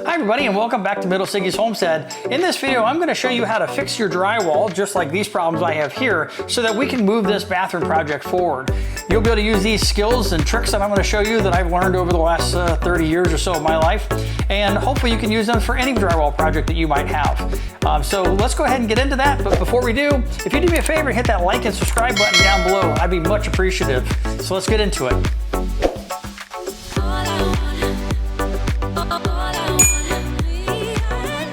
Hi everybody and welcome back to Middle Siggy's Homestead. In this video I'm going to show you how to fix your drywall just like these problems I have here so that we can move this bathroom project forward. You'll be able to use these skills and tricks that I'm going to show you that I've learned over the last 30 years or so of my life, and hopefully you can use them for any drywall project that you might have. So let's go ahead and get into that, but before we do, if you do me a favor, hit that like and subscribe button down below. I'd be much appreciative. So let's get into it.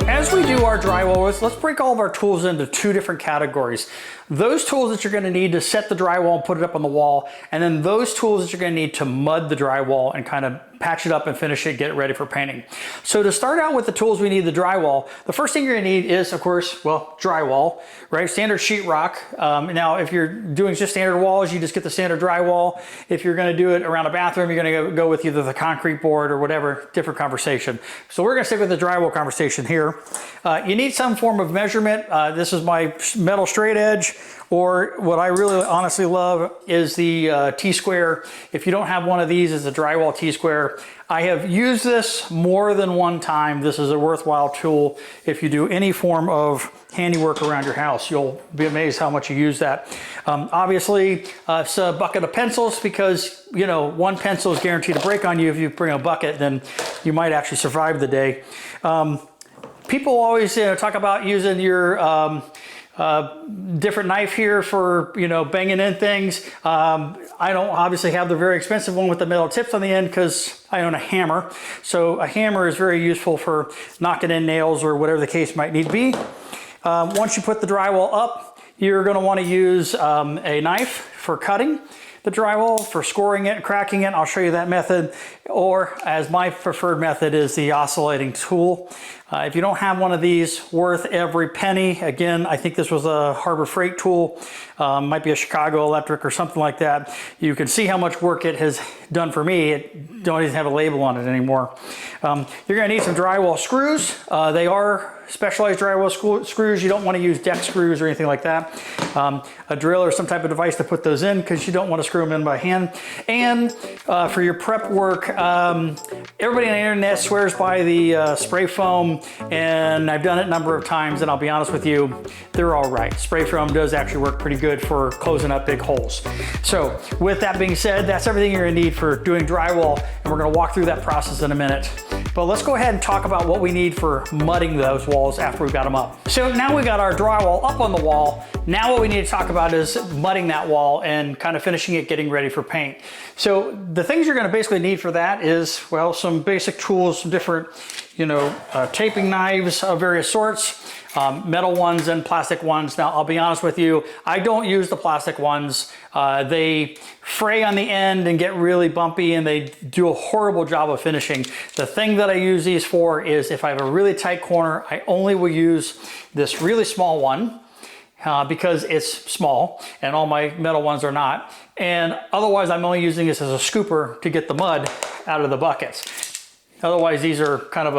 As we do our drywall, let's break all of our tools into two different categories. Those tools that you're going to need to set the drywall and put it up on the wall, and then those tools that you're going to need to mud the drywall and kind of patch it up and finish it, get it ready for painting. So to start out with the tools we need the drywall, the first thing you're going to need is, of course, well, drywall, right? Standard sheetrock. Now, if you're doing just standard walls, you just get the standard drywall. If you're going to do it around a bathroom, you're going to go with either the concrete board or whatever, different conversation. So we're going to stick with the drywall conversation here. You need some form of measurement. This is my metal straight edge, or what I really honestly love is the T-square. If you don't have one of these, it's a drywall T-square. I have used this more than one time. This is a worthwhile tool. If you do any form of handiwork around your house, you'll be amazed how much you use that. Obviously, it's a bucket of pencils because, you know, one pencil is guaranteed to break on you. If you bring a bucket, then you might actually survive the day. People always talk about using your different knife here for, banging in things. I don't obviously have the very expensive one with the metal tips on the end because I own a hammer. So a hammer is very useful for knocking in nails or whatever the case might need to be. Once you put the drywall up, you're going to want to use a knife for cutting the drywall, for scoring it, cracking it. I'll show you that method. Or, as my preferred method, is the oscillating tool. If you don't have one of these, worth every penny. Again, I think this was a Harbor Freight tool. Might be a Chicago Electric or something like that. You can see how much work it has done for me. It don't even have a label on it anymore. You're going to need some drywall screws. They are specialized drywall screws. You don't want to use deck screws or anything like that. A drill or some type of device to put those in because you don't want to screw them in by hand. And for your prep work, everybody on the internet swears by the spray foam, and I've done it a number of times, and I'll be honest with you, they're all right. Spray foam does actually work pretty good for closing up big holes. So with that being said, that's everything you're going to need for doing drywall, and we're going to walk through that process in a minute. But let's go ahead and talk about what we need for mudding those walls after we've got them up. So now we got our drywall up on the wall. Now what we need to talk about is mudding that wall and kind of finishing it, getting ready for paint. So the things you're going to basically need for that is, well, some basic tools, some different, taping knives of various sorts. Metal ones and plastic ones. Now, I'll be honest with you, I don't use the plastic ones. They fray on the end and get really bumpy, and they do a horrible job of finishing. The thing that I use these for is if I have a really tight corner, I only will use this really small one because it's small and all my metal ones are not. And otherwise, I'm only using this as a scooper to get the mud out of the buckets. Otherwise, these are kind of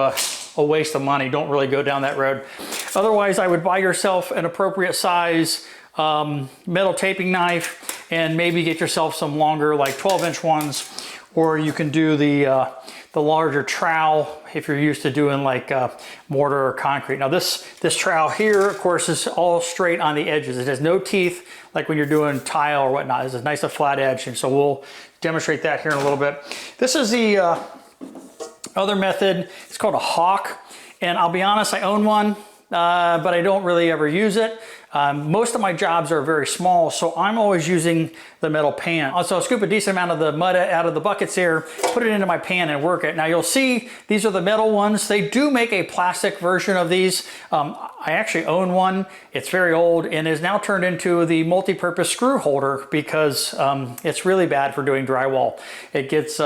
a waste of money. Don't really go down that road. Otherwise, I would buy yourself an appropriate size metal taping knife and maybe get yourself some longer, like 12-inch ones, or you can do the larger trowel if you're used to doing like mortar or concrete. Now this trowel here, of course, is all straight on the edges. It has no teeth like when you're doing tile or whatnot. It's a nice flat edge, and so we'll demonstrate that here in a little bit. This is the other method. It's called a hawk, and I'll be honest, I own one, but I don't really ever use it. Most of my jobs are very small, so I'm always using the metal pan. So I'll scoop a decent amount of the mud out of the buckets here, put it into my pan and work it. Now you'll see these are the metal ones. They do make a plastic version of these. I actually own one. It's very old and is now turned into the multi-purpose screw holder because it's really bad for doing drywall. It gets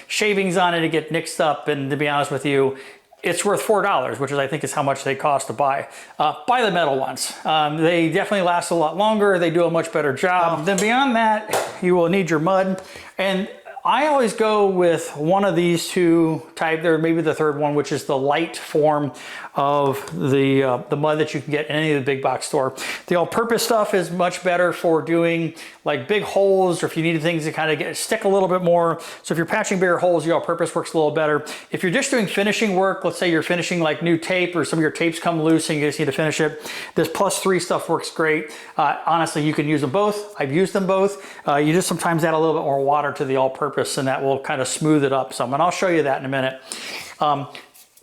shavings on it, it gets mixed up, and to be honest with you, it's worth $4, which is, I think, is how much they cost to buy. Buy the metal ones. They definitely last a lot longer. They do a much better job. Then beyond that, you will need your mud. And I always go with one of these two type, or maybe the third one, which is the light form of the mud that you can get in any of the big box store. The all-purpose stuff is much better for doing like big holes, or if you need things to kind of stick a little bit more. So if you're patching bigger holes, the all-purpose works a little better. If you're just doing finishing work, let's say you're finishing like new tape, or some of your tapes come loose and you just need to finish it, this +3 stuff works great. Honestly, you can use them both. I've used them both. You just sometimes add a little bit more water to the all-purpose, and that will kind of smooth it up some. And I'll show you that in a minute.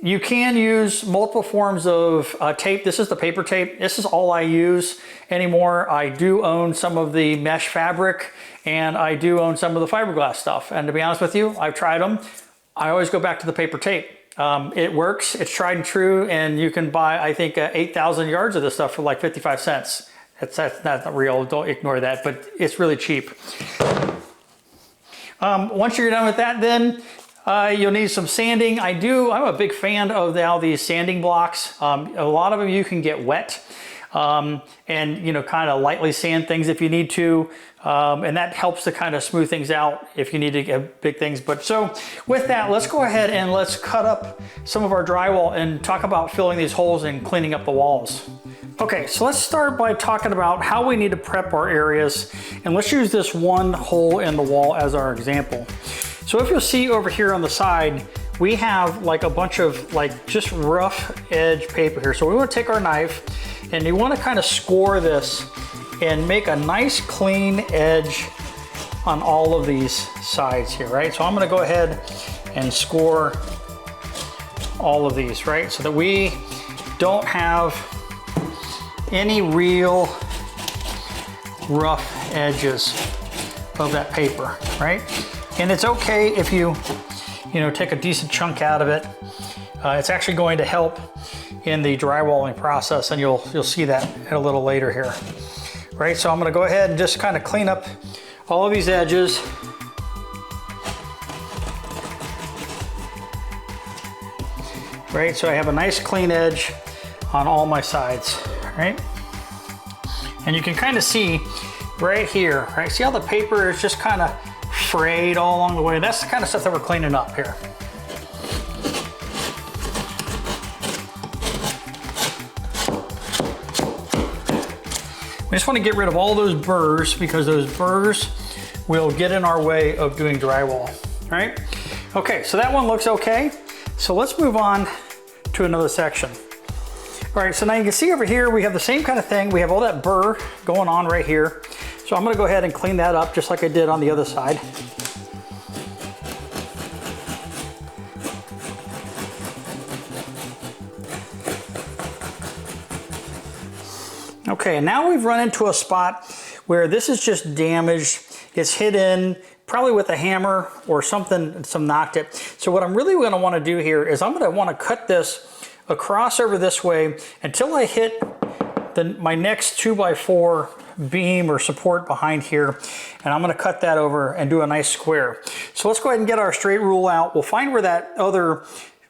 You can use multiple forms of tape. This is the paper tape. This is all I use anymore. I do own some of the mesh fabric, and I do own some of the fiberglass stuff. And to be honest with you, I've tried them. I always go back to the paper tape. It works, it's tried and true, and you can buy, I think, 8,000 yards of this stuff for like 55 cents. That's not real, don't ignore that, but it's really cheap. Once you're done with that, then you'll need some sanding. I'm a big fan of all these sanding blocks. A lot of them you can get wet, and kind of lightly sand things if you need to, and that helps to kind of smooth things out if you need to get big things. But so with that, let's go ahead and let's cut up some of our drywall and talk about filling these holes and cleaning up the walls. Okay, so let's start by talking about how we need to prep our areas, and let's use this one hole in the wall as our example. So if you'll see over here on the side, we have like a bunch of like just rough edge paper here. So we want to take our knife, and you want to kind of score this and make a nice clean edge on all of these sides here, right? So I'm going to go ahead and score all of these, right? So that we don't have any real rough edges of that paper, right? And it's okay if you take a decent chunk out of it. It's actually going to help in the drywalling process, and you'll see that a little later here, right? So I'm going to go ahead and just kind of clean up all of these edges. Right, so I have a nice clean edge on all my sides, right? And you can kind of see right here, right? See how the paper is just kind of frayed all along the way? That's the kind of stuff that we're cleaning up here. We just want to get rid of all those burrs, because those burrs will get in our way of doing drywall, right? Okay, so that one looks okay. So let's move on to another section. All right, so now you can see over here, we have the same kind of thing. We have all that burr going on right here. So I'm gonna go ahead and clean that up just like I did on the other side. Okay, and now we've run into a spot where this is just damaged. It's hit in probably with a hammer or something, some knocked it. So what I'm really gonna wanna do here is I'm gonna wanna cut this across over this way until I hit my next 2x4 beam or support behind here, and I'm going to cut that over and do a nice square. So let's go ahead and get our straight rule out. We'll find where that other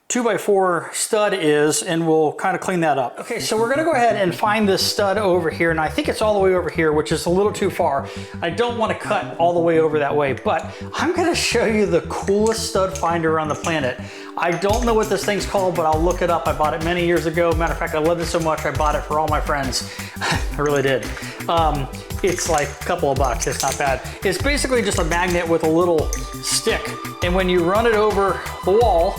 2x4 stud is, and we'll kind of clean that up. Okay, so we're gonna go ahead and find this stud over here, and I think it's all the way over here, which is a little too far. I don't want to cut all the way over that way, but I'm gonna show you the coolest stud finder on the planet. I don't know what this thing's called, but I'll look it up. I bought it many years ago. Matter of fact, I loved it so much, I bought it for all my friends. I really did. It's like a couple of bucks, it's not bad. It's basically just a magnet with a little stick, and when you run it over the wall,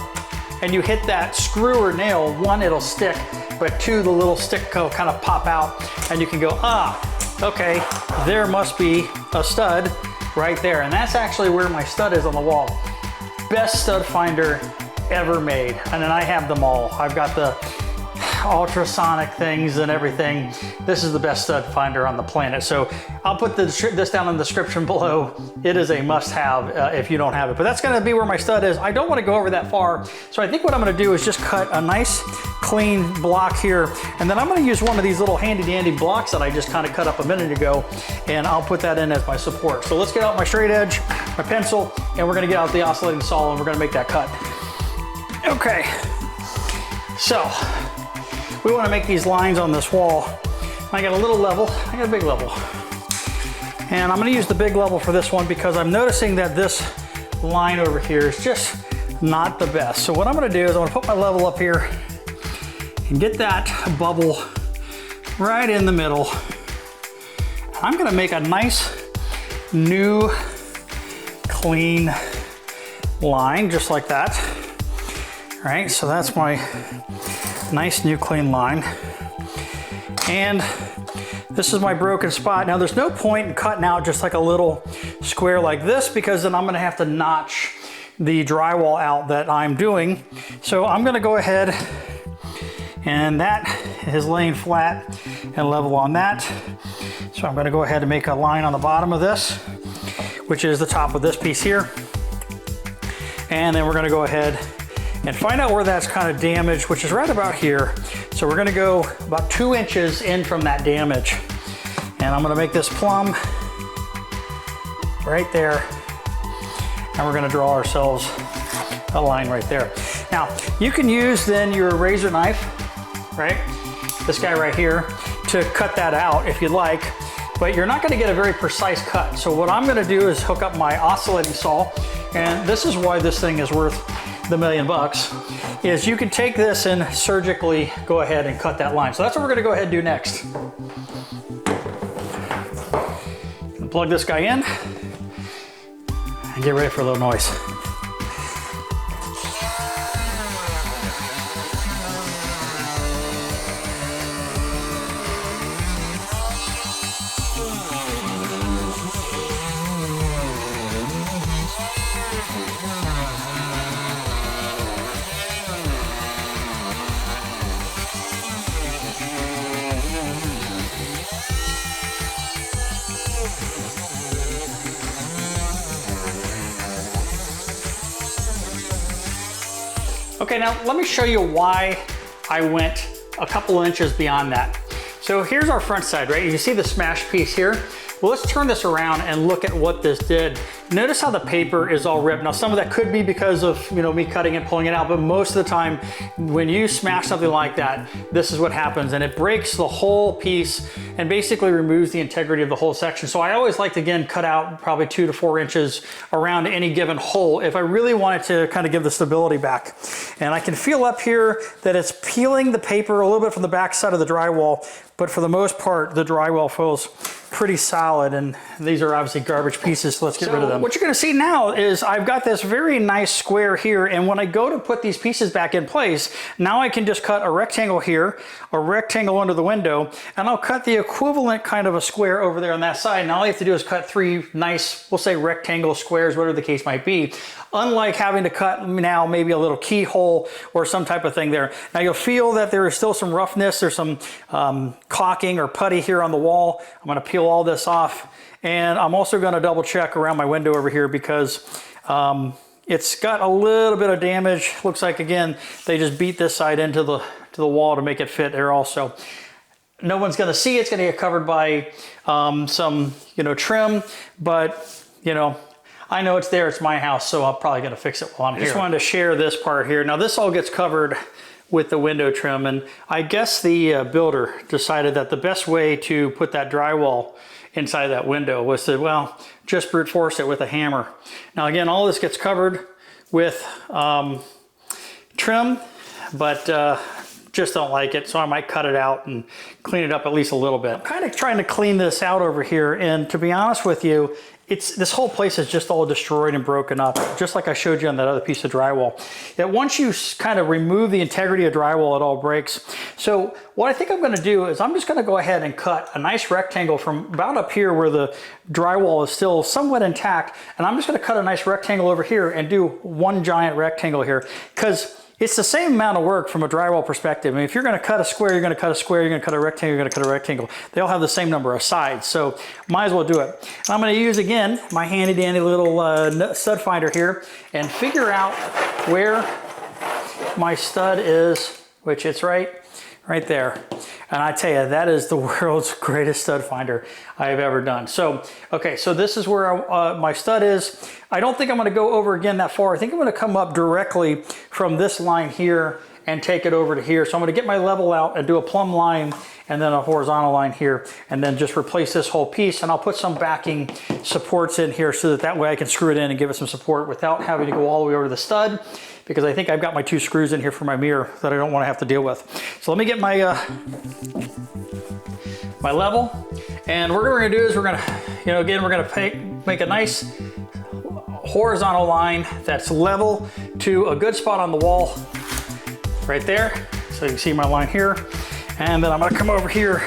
and you hit that screw or nail, one, it'll stick, but two, the little stick will kind of pop out, and you can go, okay, there must be a stud right there. And that's actually where my stud is on the wall. Best stud finder ever made. And then I have them all. I've got the ultrasonic things and everything. This is the best stud finder on the planet. So I'll put this down in the description below. It is a must-have if you don't have it. But that's gonna be where my stud is. I don't wanna go over that far. So I think what I'm gonna do is just cut a nice clean block here. And then I'm gonna use one of these little handy dandy blocks that I just kind of cut up a minute ago. And I'll put that in as my support. So let's get out my straight edge, my pencil, and we're gonna get out the oscillating saw and we're gonna make that cut. Okay, so we want to make these lines on this wall. I got a little level, I got a big level. And I'm going to use the big level for this one because I'm noticing that this line over here is just not the best. So what I'm gonna do is I'm gonna put my level up here and get that bubble right in the middle. I'm gonna make a nice new clean line just like that. All right, so that's my nice new clean line. And this is my broken spot. Now there's no point in cutting out just like a little square like this, because then I'm gonna have to notch the drywall out that I'm doing. So I'm gonna go ahead, and that is laying flat and level on that. So I'm gonna go ahead and make a line on the bottom of this, which is the top of this piece here. And then we're gonna go ahead and find out where that's kind of damaged, which is right about here. So we're gonna go about 2 inches in from that damage. And I'm gonna make this plumb right there. And we're gonna draw ourselves a line right there. Now, you can use then your razor knife, right? This guy right here, to cut that out if you'd like, but you're not gonna get a very precise cut. So what I'm gonna do is hook up my oscillating saw, and this is why this thing is worth the $1 million, is you can take this and surgically go ahead and cut that line. So that's what we're gonna go ahead and do next. Plug this guy in and get ready for a little noise. Okay, now let me show you why I went a couple of inches beyond that. So here's our front side, right? You see the smashed piece here? Well, let's turn this around and look at what this did. Notice how the paper is all ripped. Now, some of that could be because of, you know, me cutting and pulling it out, but most of the time, when you smash something like that, this is what happens, and it breaks the whole piece and basically removes the integrity of the whole section. So I always like to, again, cut out probably 2 to 4 inches around any given hole if I really wanted to kind of give the stability back. And I can feel up here that it's peeling the paper a little bit from the back side of the drywall, but for the most part, the drywall feels pretty solid, and these are obviously garbage pieces, so let's get rid of them. What you're gonna see now is I've got this very nice square here, and when I go to put these pieces back in place, now I can just cut a rectangle here, a rectangle under the window, and I'll cut the equivalent kind of a square over there on that side. Now all you have to do is cut 3 nice, we'll say rectangle squares, whatever the case might be, unlike having to cut now maybe a little keyhole or some type of thing there. Now you'll feel that there is still some roughness, there's some caulking or putty here on the wall. I'm gonna peel all this off, and I'm also gonna double check around my window over here because it's got a little bit of damage. Looks like, again, they just beat this side into the wall to make it fit there also. No one's gonna see it. It's gonna get covered by some, you know, trim, but, you know, I know it's there, it's my house, so I'm probably gonna fix it while I'm here. I just wanted to share this part here. Now this all gets covered with the window trim, and I guess the builder decided that the best way to put that drywall inside that window was to, well, just brute force it with a hammer. Now again, all this gets covered with trim, but just don't like it, so I might cut it out and clean it up at least a little bit. I'm kind of trying to clean this out over here, and to be honest with you, this whole place is just all destroyed and broken up, just like I showed you on that other piece of drywall. That once you kind of remove the integrity of drywall, it all breaks. So what I think I'm gonna do is I'm just gonna go ahead and cut a nice rectangle from about up here where the drywall is still somewhat intact, and I'm just gonna cut a nice rectangle over here and do one giant rectangle here, because it's the same amount of work from a drywall perspective. I mean, if you're gonna cut a square, you're gonna cut a square, you're gonna cut a rectangle, you're gonna cut a rectangle. They all have the same number of sides, so might as well do it. And I'm gonna use, again, my handy dandy little stud finder here and figure out where my stud is, which it's right there. And I tell you, that is the world's greatest stud finder I've ever done. So, okay, so this is where my stud is. I don't think I'm gonna go over again that far. I think I'm gonna come up directly from this line here and take it over to here. So I'm gonna get my level out and do a plumb line and then a horizontal line here, and then just replace this whole piece, and I'll put some backing supports in here so that way I can screw it in and give it some support without having to go all the way over to the stud, because I think I've got my 2 screws in here for my mirror that I don't want to have to deal with. So let me get my my level, and what we're gonna do is we're gonna, again, we're gonna make a nice horizontal line that's level to a good spot on the wall right there. So you can see my line here. And then I'm gonna come over here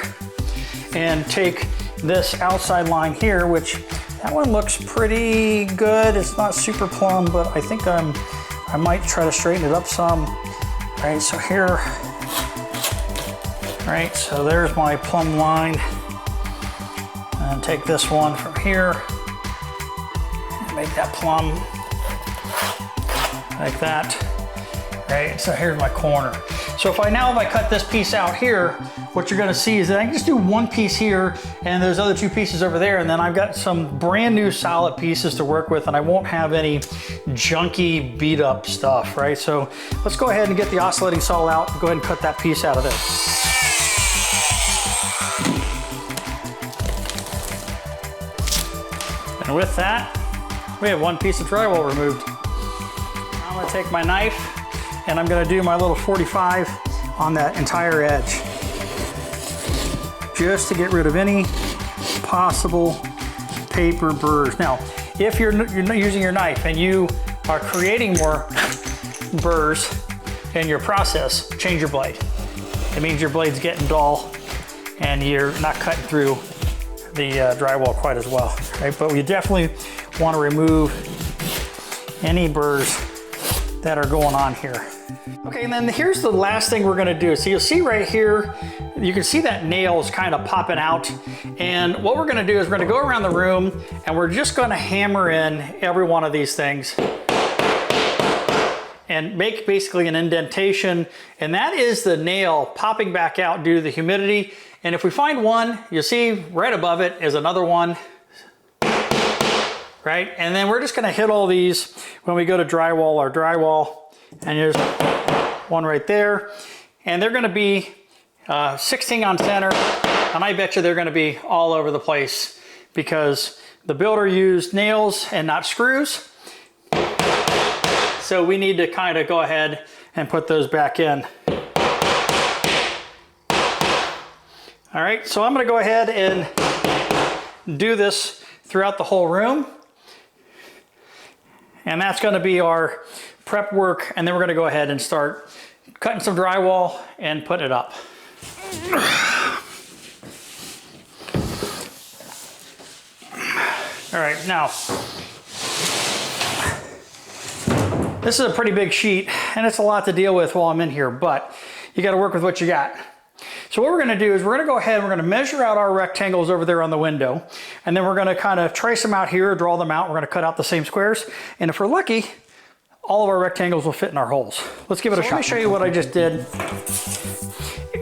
and take this outside line here, which that one looks pretty good. It's not super plumb, but I think I might try to straighten it up some. Right, so here, right, so there's my plumb line. And take this one from here and make that plumb like that. Right, so here's my corner. So if I cut this piece out here, what you're gonna see is that I can just do one piece here and there's other 2 pieces over there, and then I've got some brand new solid pieces to work with, and I won't have any junky beat up stuff, right? So let's go ahead and get the oscillating saw out and go ahead and cut that piece out of there. And with that, we have 1 piece of drywall removed. I'm gonna take my knife and I'm gonna do my little 45 on that entire edge, just to get rid of any possible paper burrs. Now, if you're not using your knife and you are creating more burrs in your process, change your blade. It means your blade's getting dull and you're not cutting through the drywall quite as well, right? But we definitely wanna remove any burrs that are going on here. Okay, and then here's the last thing we're gonna do. So you'll see right here, you can see that nail is kind of popping out. And what we're gonna do is we're gonna go around the room and we're just gonna hammer in every one of these things and make basically an indentation. And that is the nail popping back out due to the humidity. And if we find one, you'll see right above it is another one, right? And then we're just gonna hit all these when we go to drywall our drywall. And there's one right there. And they're gonna be 16 on center. And I bet you they're gonna be all over the place because the builder used nails and not screws. So we need to kind of go ahead and put those back in. All right, so I'm gonna go ahead and do this throughout the whole room. And that's gonna be our prep work, and then we're gonna go ahead and start cutting some drywall and putting it up. All right, now, this is a pretty big sheet, and it's a lot to deal with while I'm in here, but you gotta work with what you got. So what we're gonna do is we're gonna go ahead and we're gonna measure out our rectangles over there on the window, and then we're gonna kind of trace them out here, draw them out. We're gonna cut out the same squares, and if we're lucky, all of our rectangles will fit in our holes. Let's give it a shot. Let me show you what I just did.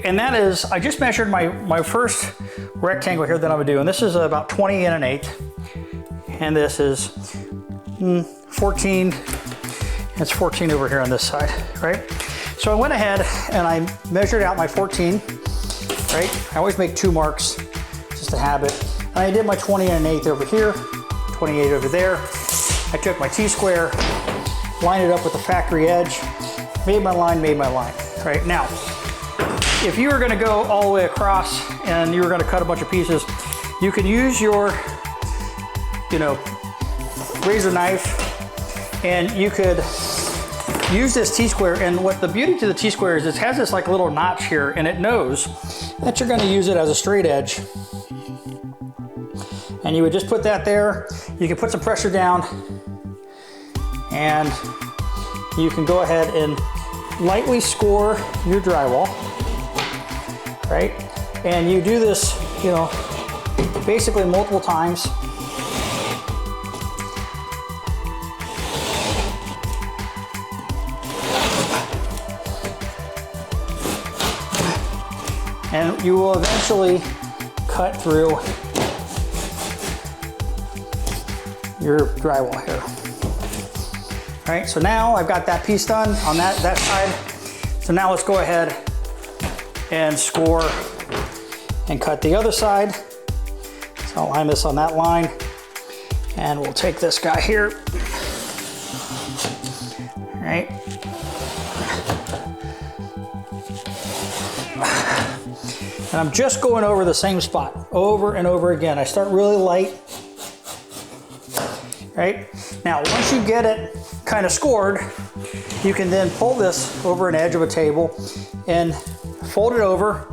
And that is, I just measured my first rectangle here that I'm gonna do, and this is about 20 1/8. And this is 14, it's 14 over here on this side, right? So I went ahead and I measured out my 14, right? I always make 2 marks, just a habit. And I did my 20 1/8 over here, 28 over there. I took my T-square, lined it up with the factory edge, made my line, right? Now, if you were gonna go all the way across and you were gonna cut a bunch of pieces, you can use your, razor knife, and you could use this T-square. And what the beauty to the T-square is, it has this like little notch here, and it knows that you're gonna use it as a straight edge. And you would just put that there. You can put some pressure down, and you can go ahead and lightly score your drywall, right? And you do this, basically multiple times. And you will eventually cut through your drywall here. All right, so now I've got that piece done on that side. So now let's go ahead and score and cut the other side. So I'll line this on that line, and we'll take this guy here. All right. And I'm just going over the same spot over and over again. I start really light. Right? Now, once you get it kind of scored, you can then pull this over an edge of a table and fold it over,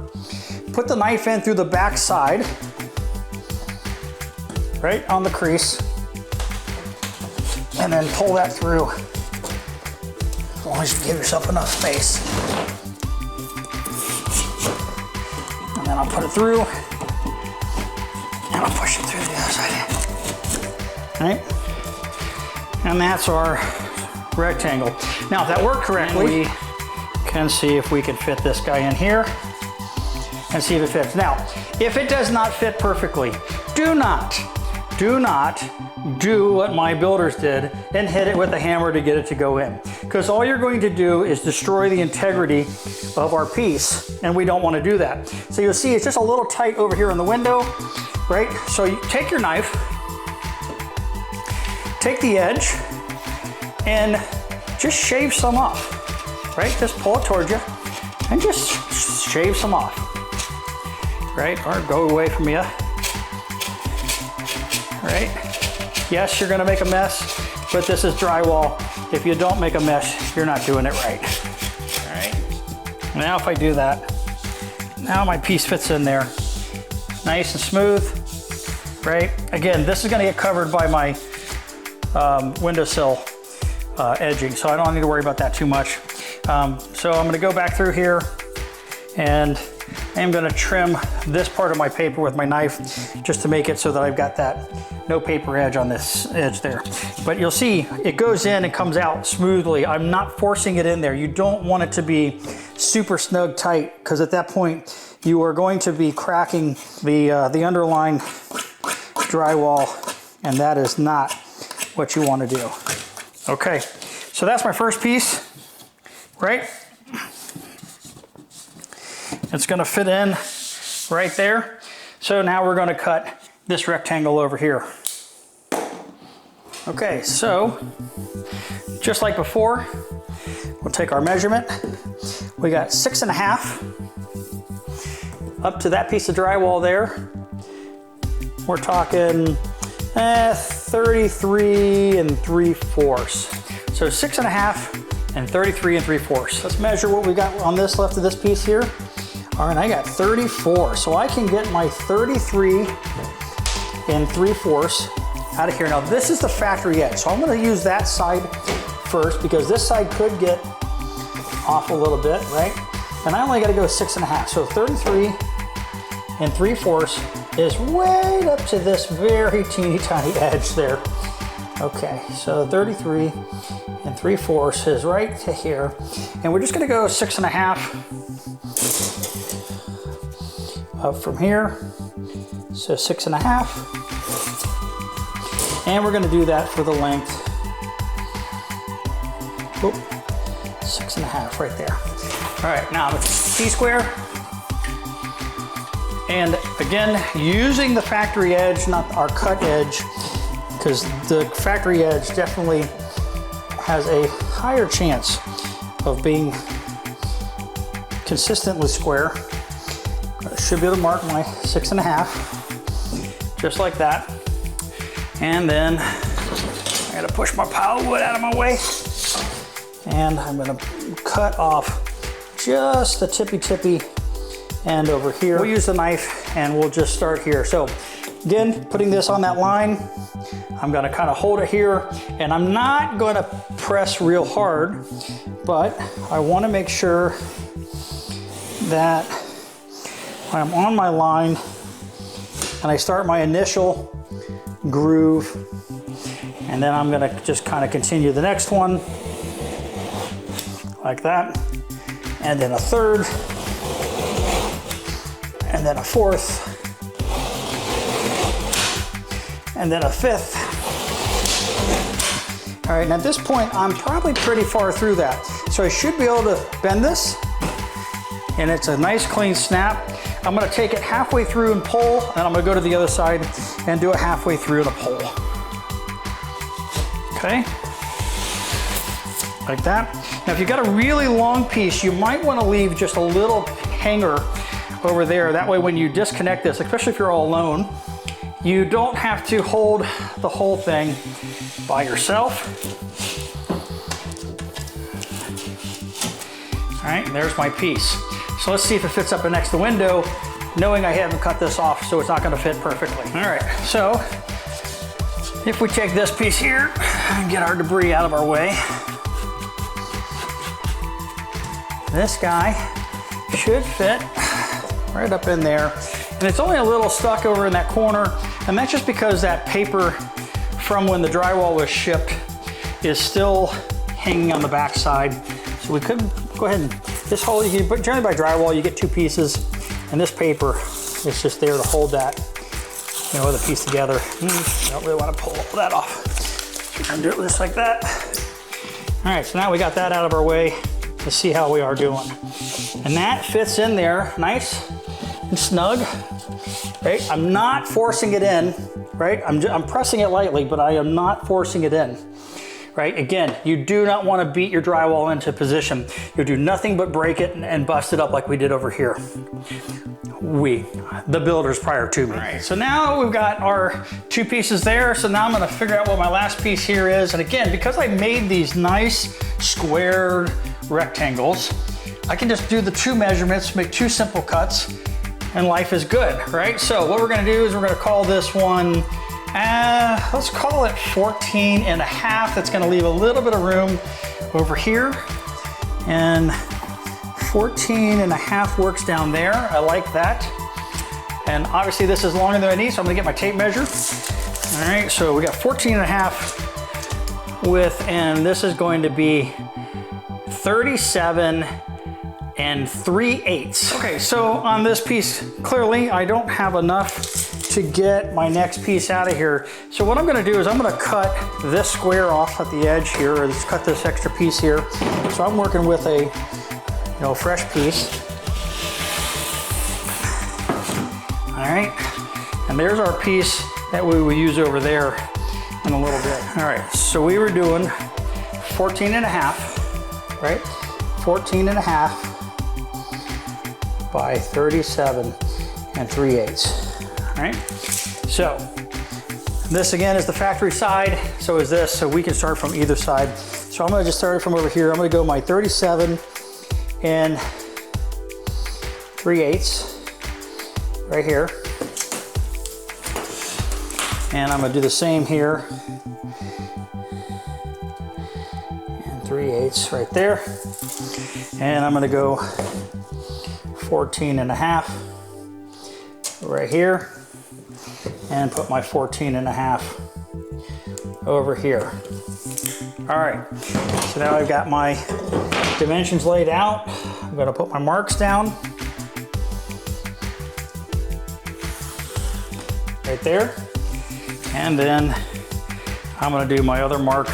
put the knife in through the back side, right on the crease, and then pull that through, as long as you give yourself enough space. And then I'll put it through, and I'll push it through the other side. Right? And that's our rectangle. Now, if that worked correctly, we can see if we can fit this guy in here and see if it fits. Now, if it does not fit perfectly, do not do what my builders did and hit it with a hammer to get it to go in. Because all you're going to do is destroy the integrity of our piece, and we don't want to do that. So you'll see it's just a little tight over here in the window, right? So you take your knife, take the edge, and just shave some off, right? Just pull it towards you and just shave some off, right? Or go away from you, right? Yes, you're gonna make a mess, but this is drywall. If you don't make a mess, you're not doing it right. All right. Now if I do that, now my piece fits in there, nice and smooth, right? Again, this is gonna get covered by my windowsill edging, so I don't need to worry about that too much. So I'm going to go back through here, and I'm going to trim this part of my paper with my knife just to make it so that I've got that no paper edge on this edge there. But you'll see it goes in and comes out smoothly. I'm not forcing it in there. You don't want it to be super snug tight, because at that point you are going to be cracking the underlying drywall, and that is not what you want to do. Okay, so that's my first piece, right? It's going to fit in right there. So now we're going to cut this rectangle over here. Okay, so just like before, we'll take our measurement. We got 6.5 up to that piece of drywall there. We're talking 33 3/4. So 6.5 and 33 3/4. Let's measure what we got on this left of this piece here. All right, I got 34. So I can get my 33 3/4 out of here. Now this is the factory edge. So I'm gonna use that side first, because this side could get off a little bit, right? And I only gotta go 6.5. So 33 3/4 is right up to this very teeny tiny edge there. Okay, so 33 3/4 is right to here. And we're just gonna go 6.5 up from here. So 6.5. And we're gonna do that for the length. Oop, 6.5 right there. All right, now the T-square. And again, using the factory edge, not our cut edge, because the factory edge definitely has a higher chance of being consistently square. I should be able to mark my 6.5, just like that. And then I gotta push my pile of wood out of my way. And I'm gonna cut off just the tippy end over here. We'll use the knife and we'll just start here. So again, putting this on that line, I'm gonna kind of hold it here, and I'm not gonna press real hard, but I wanna make sure that when I'm on my line and I start my initial groove, and then I'm gonna just kind of continue the next one like that, and then a third, and then a fourth, and then a fifth. All right, and at this point, I'm probably pretty far through that. So I should be able to bend this, and it's a nice clean snap. I'm gonna take it halfway through and pull, and I'm gonna go to the other side and do it halfway through and a pull. Okay, like that. Now if you've got a really long piece, you might wanna leave just a little hanger over there. That way when you disconnect this, especially if you're all alone, you don't have to hold the whole thing by yourself. All right, there's my piece. So let's see if it fits up next to the window, knowing I haven't cut this off, so it's not gonna fit perfectly. All right, so if we take this piece here and get our debris out of our way, this guy should fit right up in there. And it's only a little stuck over in that corner, and that's just because that paper from when the drywall was shipped is still hanging on the back side. So we could go ahead and, this hole, you can, generally by drywall, you get two pieces, and this paper is just there to hold that, you know, the piece together. I don't really want to pull that off. So we're gonna do it just like that. All right, so now we got that out of our way. Let's see how we are doing. And that fits in there nice and snug, right? I'm not forcing it in, right? I'm pressing it lightly, but I am not forcing it in, right? Again, you do not want to beat your drywall into position. You do nothing but break it and bust it up like we did over here. The builders prior to me. All right, so now we've got our two pieces there. So now I'm gonna figure out what my last piece here is. And again, because I made these nice squared rectangles, I can just do the two measurements, make two simple cuts, and life is good, right? So what we're gonna do is we're gonna call this one, let's call it 14 and a half. That's gonna leave a little bit of room over here. And 14 and a half works down there. I like that. And obviously this is longer than I need, so I'm gonna get my tape measure. All right, so we got 14 and a half width, and this is going to be 37 and 3/8. Okay, so on this piece, clearly I don't have enough to get my next piece out of here. So what I'm gonna do is I'm gonna cut this square off at the edge here, or just cut this extra piece here. So I'm working with a fresh piece. All right, and there's our piece that we will use over there in a little bit. All right, so we were doing 14 and a half, right? 14 and a half by 37 and 3/8. All right, so this again is the factory side, so is this, so we can start from either side. So I'm gonna just start it from over here. I'm gonna go my 37 and 3/8 right here. And I'm gonna do the same here. And 3/8 right there. And I'm gonna go 14 and a half right here. And put my 14 and a half over here. All right, so now I've got my dimensions laid out. I'm gonna put my marks down. Right there. And then I'm gonna do my other mark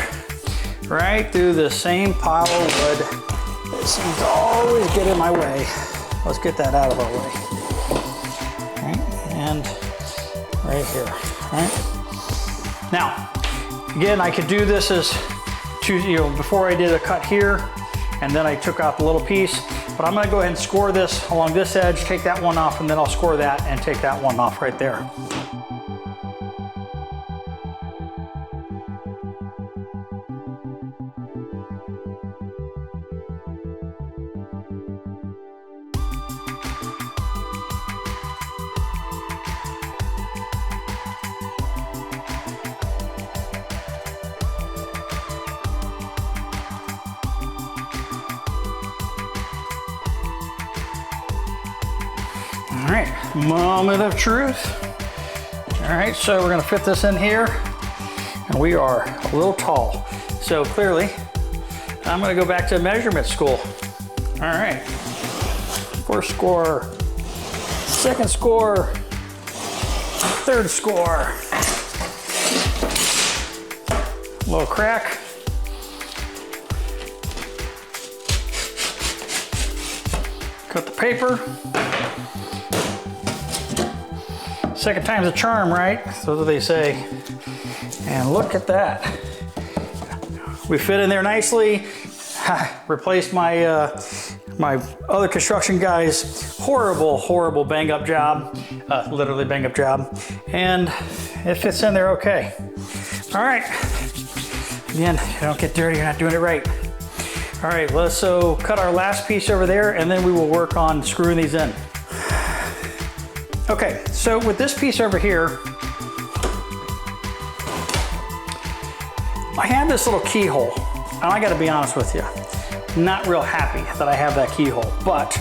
right through the same pile of wood. It seems to always get in my way. Let's get that out of our way. All right, and right here, all right? Now, again, I could do this as two, before I did a cut here, and then I took out the little piece, but I'm gonna go ahead and score this along this edge, take that one off, and then I'll score that and take that one off right there. All right, moment of truth. All right, so we're gonna fit this in here, and we are a little tall. So clearly, I'm gonna go back to measurement school. All right, first score, second score, third score. A little crack. Cut the paper. Second time's a charm, right? So they say. And look at that. We fit in there nicely. Replaced my my other construction guy's horrible bang up job, literally bang up job, and it fits in there okay. All right, again, you don't get dirty, you're not doing it right. All right, let's so cut our last piece over there, and then we will work on screwing these in. Okay, so with this piece over here, I have this little keyhole, and I gotta be honest with you, not real happy that I have that keyhole, but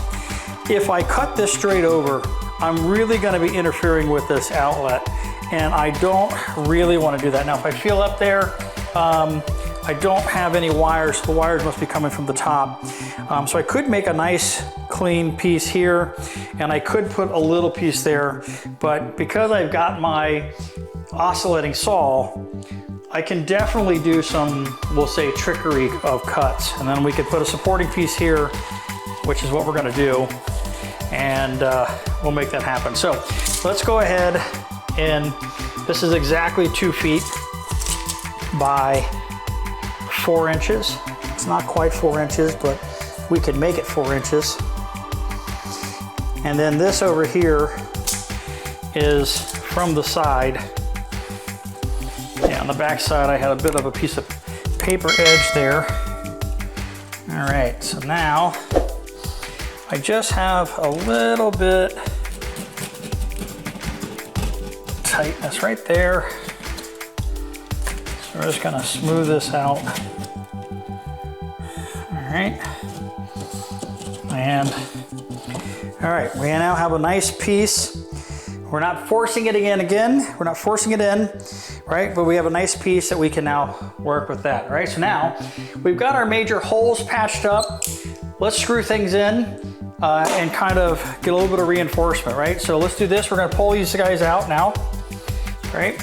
if I cut this straight over, I'm really gonna be interfering with this outlet, and I don't really wanna do that. Now, if I feel up there, I don't have any wires, so the wires must be coming from the top. So I could make a nice clean piece here, and I could put a little piece there, but because I've got my oscillating saw, I can definitely do some, we'll say, trickery of cuts. And then we could put a supporting piece here, which is what we're gonna do, and we'll make that happen. So let's go ahead, and this is exactly 2 feet by 4 inches. It's not quite 4 inches, but we can make it 4 inches. And then this over here is from the side. Yeah, on the back side, I had a bit of a piece of paper edge there. All right, so now I just have a little bit tightness right there. So we're just gonna smooth this out. All right, and all right, we now have a nice piece. We're not forcing it again. We're not forcing it in, right? But we have a nice piece that we can now work with that, right? So now we've got our major holes patched up. Let's screw things in and kind of get a little bit of reinforcement, right? So let's do this. We're gonna pull these guys out now, right?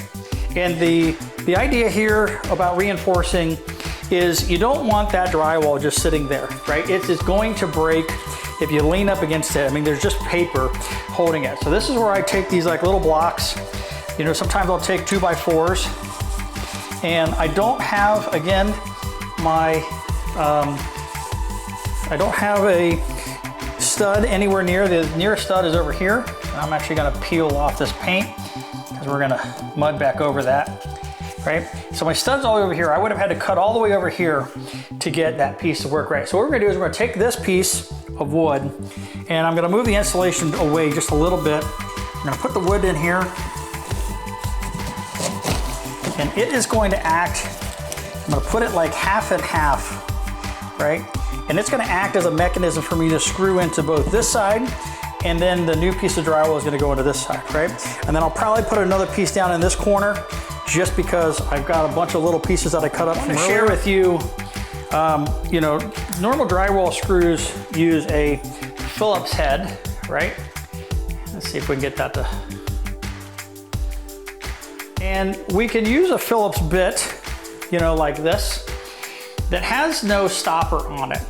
And the idea here about reinforcing is you don't want that drywall just sitting there, right? It's going to break if you lean up against it. I mean, there's just paper holding it. So this is where I take these like little blocks. You know, sometimes I'll take 2x4s, and I don't have, again, my, I don't have a stud anywhere near. The nearest stud is over here. And I'm actually gonna peel off this paint because we're gonna mud back over that. Right? So my stud's all over here. I would have had to cut all the way over here to get that piece to work right. So what we're gonna do is we're gonna take this piece of wood, and I'm gonna move the insulation away just a little bit. I'm gonna put the wood in here, and it is going to act, I'm gonna put it like half and half, right? And it's gonna act as a mechanism for me to screw into both this side, and then the new piece of drywall is gonna go into this side, right? And then I'll probably put another piece down in this corner, just because I've got a bunch of little pieces that I cut up from earlier. Share with you, you know, normal drywall screws use a Phillips head, right? Let's see if we can get that to, and we can use a Phillips bit, you know, like this, that has no stopper on it.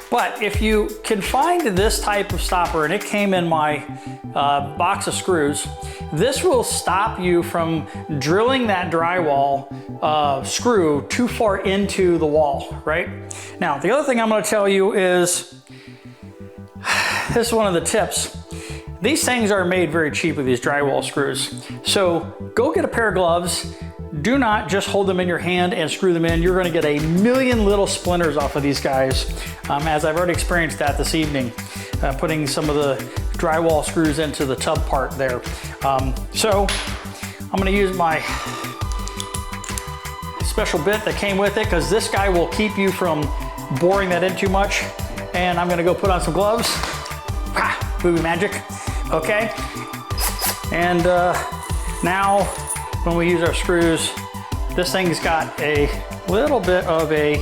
But if you can find this type of stopper, and it came in my box of screws, this will stop you from drilling that drywall screw too far into the wall, right? Now, the other thing I'm gonna tell you is, this is one of the tips. These things are made very cheaply, these drywall screws. So go get a pair of gloves. Do not just hold them in your hand and screw them in. You're gonna get a million little splinters off of these guys, as I've already experienced that this evening, putting some of the drywall screws into the tub part there. So I'm gonna use my special bit that came with it, because this guy will keep you from boring that in too much. And I'm gonna go put on some gloves. Movie magic, okay? And now, when we use our screws, this thing's got a little bit of a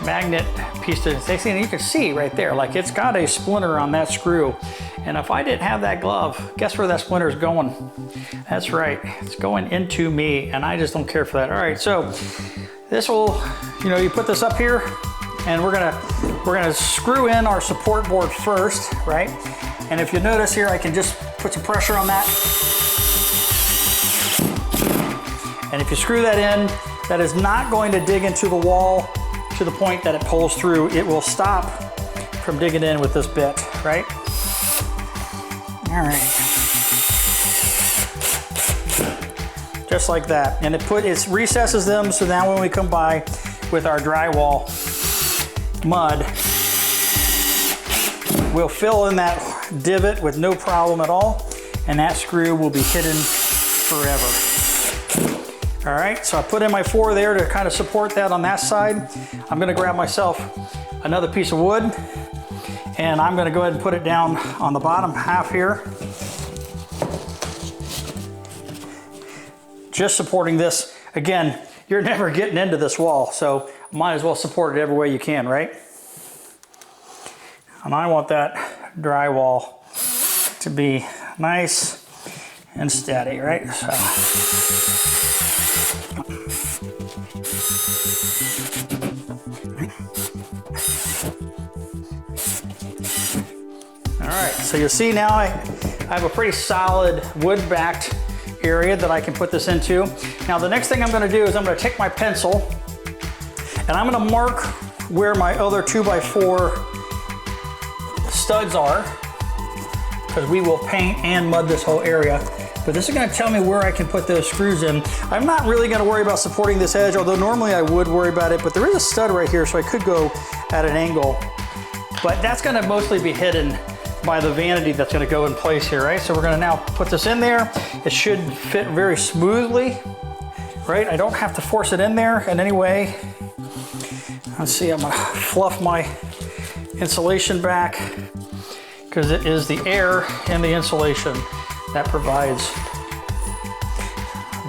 magnet piece to it. And you can see right there, like it's got a splinter on that screw. And if I didn't have that glove, guess where that splinter is going? That's right, it's going into me, and I just don't care for that. All right, so this will, you know, you put this up here, and we're we're gonna screw in our support board first, right? And if you notice here, I can just put some pressure on that. And if you screw that in, that is not going to dig into the wall to the point that it pulls through. It will stop from digging in with this bit, right? All right. Just like that. And it recesses them, so now when we come by with our drywall mud, we'll fill in that divot with no problem at all, and that screw will be hidden forever. All right, so I put in my 4 there to kind of support that on that side. I'm gonna grab myself another piece of wood, and I'm gonna go ahead and put it down on the bottom half here. Just supporting this. Again, you're never getting into this wall, so might as well support it every way you can, right? And I want that drywall to be nice and steady, right? So. All right, so you'll see now I have a pretty solid wood-backed area that I can put this into. Now the next thing I'm gonna do is I'm gonna take my pencil and I'm gonna mark where my other 2x4 studs are, because we will paint and mud this whole area. But this is gonna tell me where I can put those screws in. I'm not really gonna worry about supporting this edge, although normally I would worry about it, but there is a stud right here, so I could go at an angle. But that's gonna mostly be hidden by the vanity that's gonna go in place here, right? So we're gonna now put this in there. It should fit very smoothly, right? I don't have to force it in there in any way. Let's see, I'm gonna fluff my insulation back, because it is the air and the insulation that provides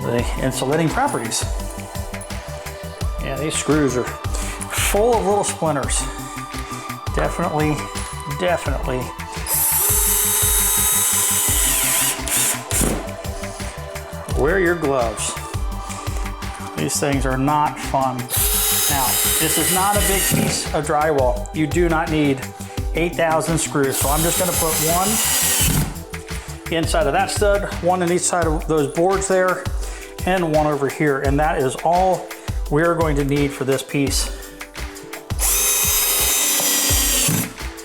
the insulating properties. Yeah, these screws are full of little splinters. Definitely. Wear your gloves. These things are not fun. Now, this is not a big piece of drywall. You do not need 8,000 screws. So I'm just gonna put one inside of that stud, one on each side of those boards there, and one over here. And that is all we're going to need for this piece.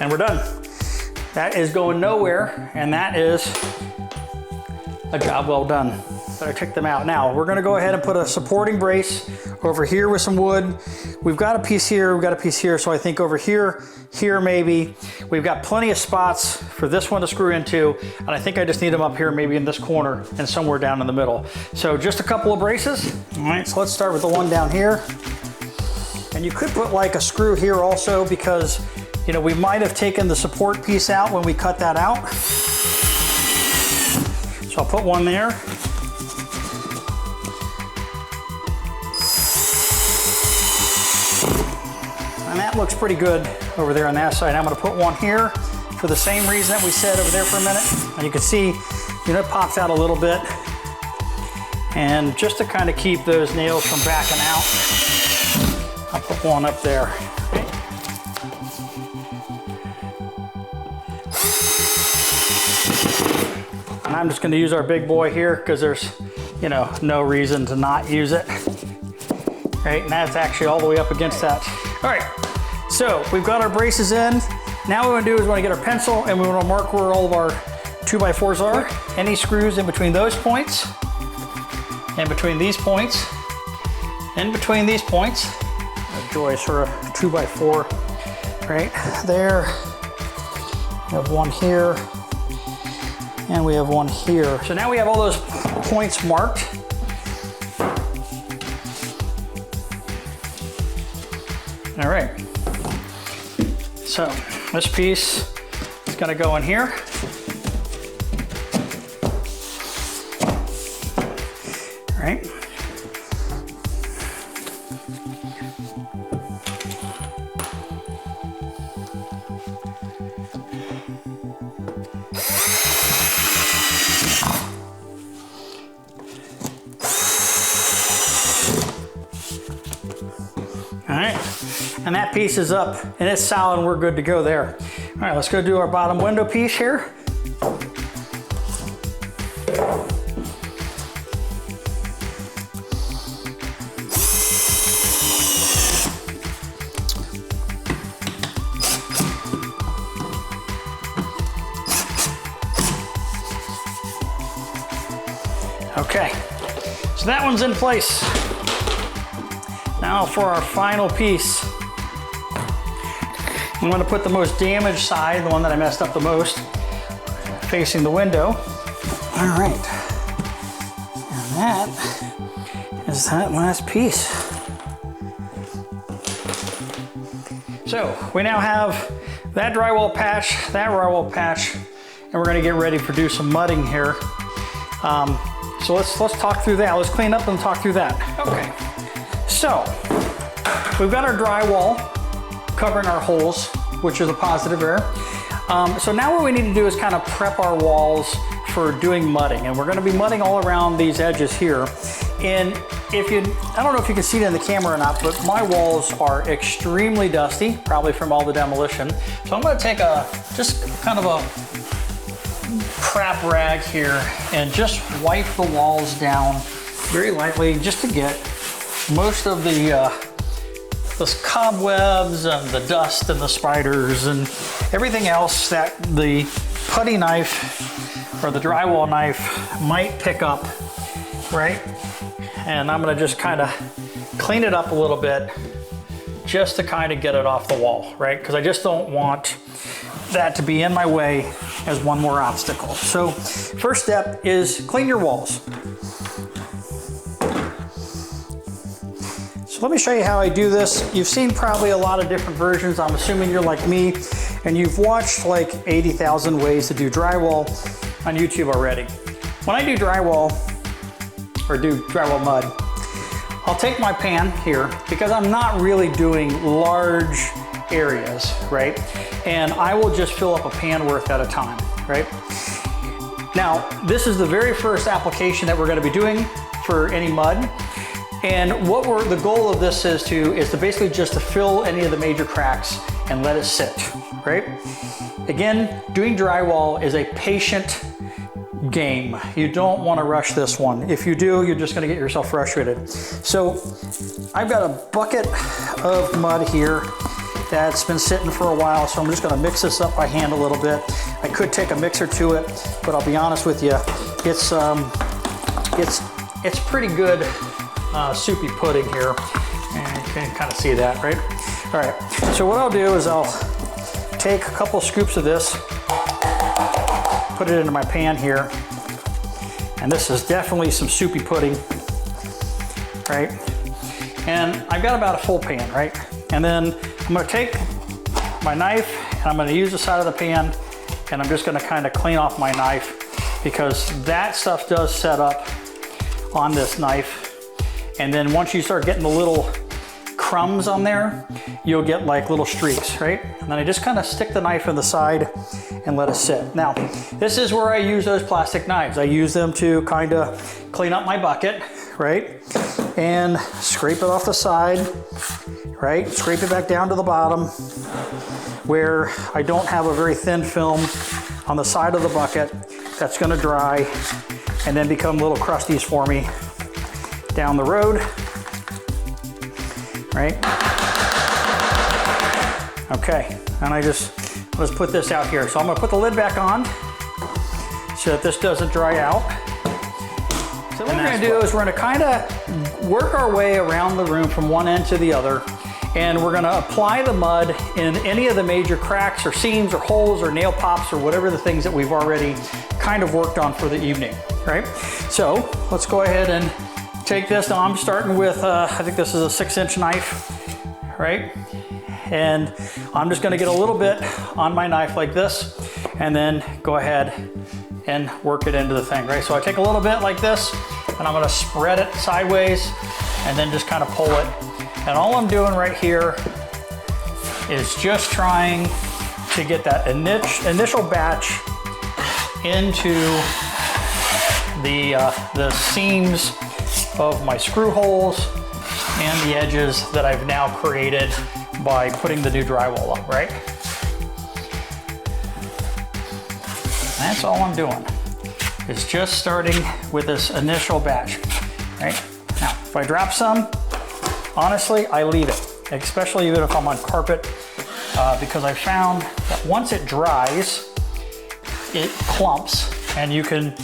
And we're done. That is going nowhere, and that is a job well done. So I took them out. Now we're gonna go ahead and put a supporting brace over here with some wood. We've got a piece here, we've got a piece here, so I think over here, maybe. We've got plenty of spots for this one to screw into, and I think I just need them up here, maybe in this corner and somewhere down in the middle. So just a couple of braces. All right, so let's start with the one down here. And you could put like a screw here also, because you know, we might have taken the support piece out when we cut that out. So I'll put one there. And that looks pretty good over there on that side. I'm gonna put one here for the same reason that we said over there for a minute. And you can see, you know, it pops out a little bit. And just to kind of keep those nails from backing out, I'll put one up there. And I'm just gonna use our big boy here because there's, you know, no reason to not use it. Right, and that's actually all the way up against that. All right, so we've got our braces in. Now what we wanna do is we wanna get our pencil and we wanna mark where all of our 2x4s are. Any screws in between those points, in between these points, in between these points. A joist for a 2x4, right there. We have one here, and we have one here. So now we have all those points marked. All right, so this piece is gonna go in here. All right. And And that piece is up and it's solid and we're good to go there. All right, let's go do our bottom window piece here. Okay, so that one's in place. Now for our final piece. I'm going to put the most damaged side, the one that I messed up the most, facing the window. All right, and that is that last piece. So we now have that drywall patch, and we're going to get ready to do some mudding here. So let's talk through that. Let's clean up and talk through that. Okay, so we've got our drywall covering our holes, which is a positive there. So now what we need to do is kind of prep our walls for doing mudding, and we're going to be mudding all around these edges here. And I don't know if you can see it in the camera or not, but my walls are extremely dusty, probably from all the demolition. So I'm going to take just kind of a crap rag here and just wipe the walls down very lightly, just to get most of the cobwebs and the dust and the spiders and everything else that the putty knife or the drywall knife might pick up, right? And I'm gonna just kind of clean it up a little bit just to kind of get it off the wall, right? Because I just don't want that to be in my way as one more obstacle. So first step is clean your walls. So let me show you how I do this. You've seen probably a lot of different versions. I'm assuming you're like me and you've watched like 80,000 ways to do drywall on YouTube already. When I do drywall or do drywall mud, I'll take my pan here because I'm not really doing large areas, right? And I will just fill up a pan worth at a time, right? Now, this is the very first application that we're going to be doing for any mud. And the goal of this is to basically just to fill any of the major cracks and let it sit, right? Again, doing drywall is a patient game. You don't want to rush this one. If you do, you're just going to get yourself frustrated. So I've got a bucket of mud here that's been sitting for a while, so I'm just going to mix this up by hand a little bit. I could take a mixer to it, but I'll be honest with you, it's pretty good soupy pudding here, and you can kind of see that, right? All right, so what I'll do is I'll take a couple scoops of this, put it into my pan here, and this is definitely some soupy pudding, right? And I've got about a full pan, right? And then I'm going to take my knife and I'm going to use the side of the pan, and I'm just going to kind of clean off my knife because that stuff does set up on this knife. And then once you start getting the little crumbs on there, you'll get like little streaks, right? And then I just kind of stick the knife in the side and let it sit. Now, this is where I use those plastic knives. I use them to kind of clean up my bucket, right? And scrape it off the side, right? Scrape it back down to the bottom where I don't have a very thin film on the side of the bucket that's gonna dry and then become little crusties for me down the road, right? Okay, and let's put this out here. So I'm gonna put the lid back on so that this doesn't dry out. So what we're gonna do is we're gonna kind of work our way around the room from one end to the other, and we're gonna apply the mud in any of the major cracks or seams or holes or nail pops or whatever the things that we've already kind of worked on for the evening, right? So let's go ahead and take this. Now I'm starting with, I think this is a 6-inch knife, right? And I'm just gonna get a little bit on my knife like this, and then go ahead and work it into the thing, right? So I take a little bit like this, and I'm gonna spread it sideways, and then just kind of pull it. And all I'm doing right here is just trying to get that initial batch into the seams of my screw holes and the edges that I've now created by putting the new drywall up, right? That's all I'm doing, is just starting with this initial batch, right? Now, if I drop some, honestly, I leave it, especially even if I'm on carpet, because I found that once it dries, it clumps, and you can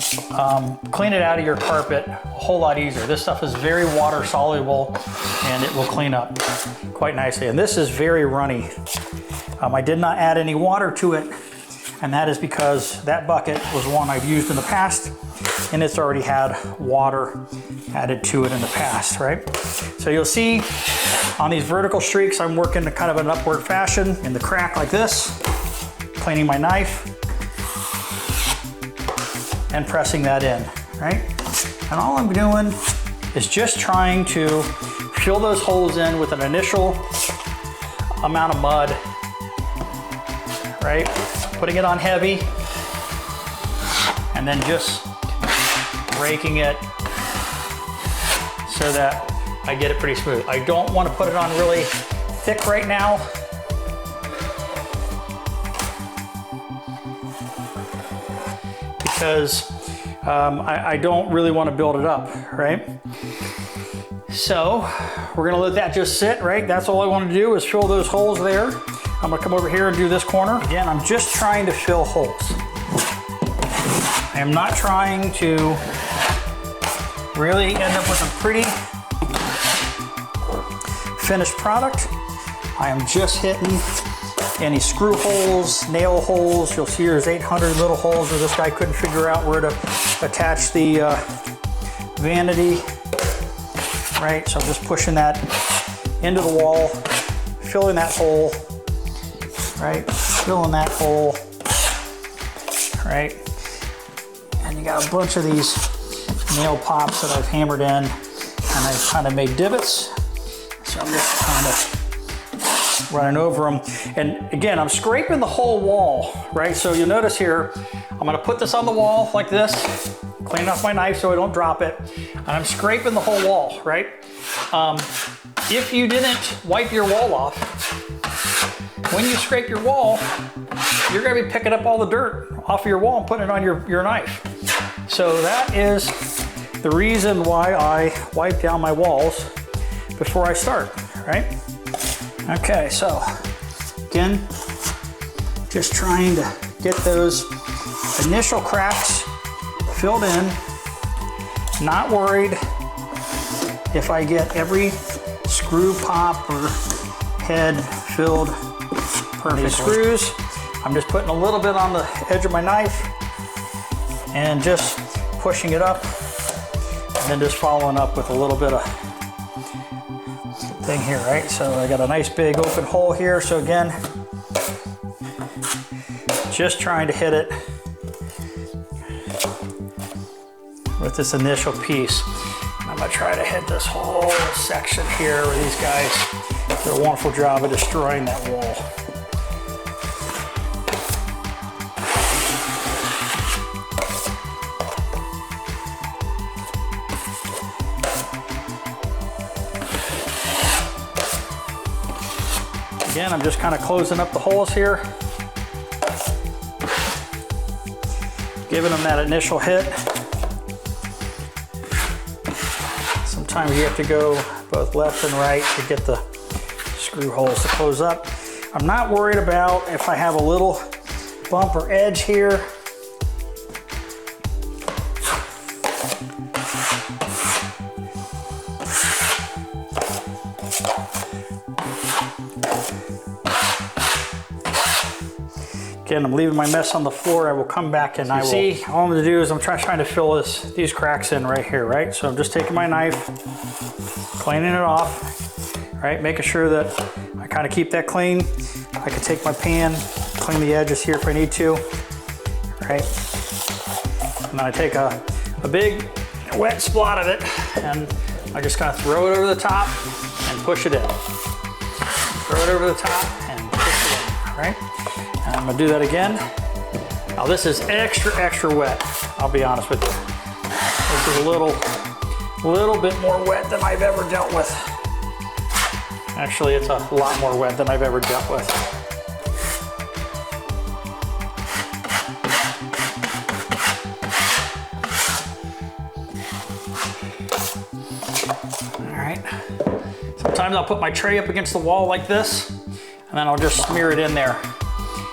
clean it out of your carpet a whole lot easier. This stuff is very water soluble, and it will clean up quite nicely. And this is very runny. I did not add any water to it, and that is because that bucket was one I've used in the past, and it's already had water added to it in the past, right? So you'll see on these vertical streaks, I'm working in kind of an upward fashion in the crack like this, cleaning my knife, and pressing that in, right? And all I'm doing is just trying to fill those holes in with an initial amount of mud, right? Putting it on heavy, and then just raking it so that I get it pretty smooth. I don't want to put it on really thick right now, because I don't really want to build it up, right? So we're gonna let that just sit, right? That's all I want to do is fill those holes there. I'm gonna come over here and do this corner. Again, I'm just trying to fill holes. I am not trying to really end up with a pretty finished product. I am just hitting any screw holes, nail holes. You'll see there's 800 little holes where this guy couldn't figure out where to attach the vanity, right? So I'm just pushing that into the wall, filling that hole, right? Filling that hole, right? And you got a bunch of these nail pops that I've hammered in, and I've kind of made divots. So I'm just kind of running over them. And again, I'm scraping the whole wall, right? So you'll notice here, I'm gonna put this on the wall like this, clean off my knife so I don't drop it. And I'm scraping the whole wall, right? If you didn't wipe your wall off, when you scrape your wall, you're gonna be picking up all the dirt off of your wall and putting it on your knife. So that is the reason why I wipe down my walls before I start, right? Okay, so again, just trying to get those initial cracks filled in. Not worried if I get every screw pop or head filled perfectly. These screws, I'm just putting a little bit on the edge of my knife and just pushing it up, and then just following up with a little bit of thing here, right? So I got a nice big open hole here. So again, just trying to hit it with this initial piece. I'm gonna try to hit this whole section here where these guys did a wonderful job of destroying that wall. Again, I'm just kind of closing up the holes here, giving them that initial hit. Sometimes you have to go both left and right to get the screw holes to close up. I'm not worried about if I have a little bump or edge here. Again, I'm leaving my mess on the floor. I will come back and I will see. All I'm gonna do is I'm trying to fill these cracks in right here, right? So I'm just taking my knife, cleaning it off, right? Making sure that I kind of keep that clean. I can take my pan, clean the edges here if I need to, right? And then I take a big wet splot of it and I just kind of throw it over the top and push it in. Throw it over the top and push it in, right? And I'm gonna do that again. Now this is extra wet, I'll be honest with you. This is a little bit more wet than I've ever dealt with. Actually, it's a lot more wet than I've ever dealt with. All right. Sometimes I'll put my tray up against the wall like this, and then I'll just smear it in there.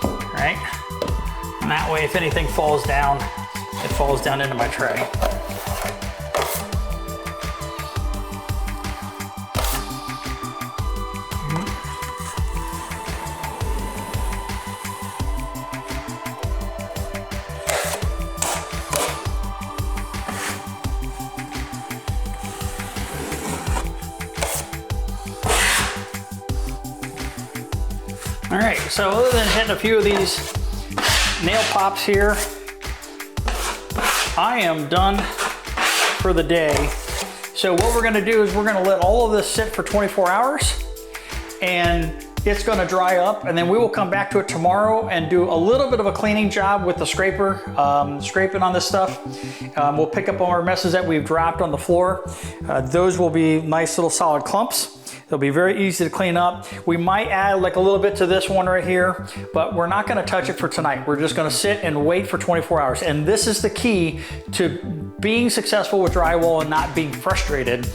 All right. And that way, if anything falls down, it falls down into my tray. All right, so other than hitting a few of these nail pops here, I am done for the day. So what we're gonna do is we're gonna let all of this sit for 24 hours and it's gonna dry up, and then we will come back to it tomorrow and do a little bit of a cleaning job with the scraper, scraping on this stuff. We'll pick up on our messes that we've dropped on the floor. Those will be nice little solid clumps. They'll be very easy to clean up. We might add like a little bit to this one right here, but we're not gonna touch it for tonight. We're just gonna sit and wait for 24 hours. And this is the key to being successful with drywall and not being frustrated,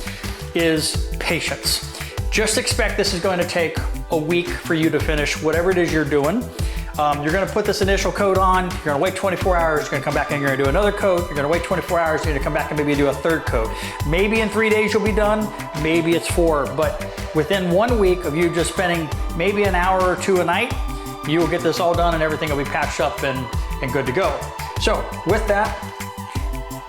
is patience. Just expect this is going to take a week for you to finish whatever it is you're doing. You're gonna put this initial coat on, you're gonna wait 24 hours, you're gonna come back and you're gonna do another coat, you're gonna wait 24 hours, you're gonna come back and maybe do a third coat. Maybe in 3 days you'll be done, maybe it's 4, but within 1 week of you just spending maybe an hour or 2 a night, you will get this all done and everything will be patched up and good to go. So with that,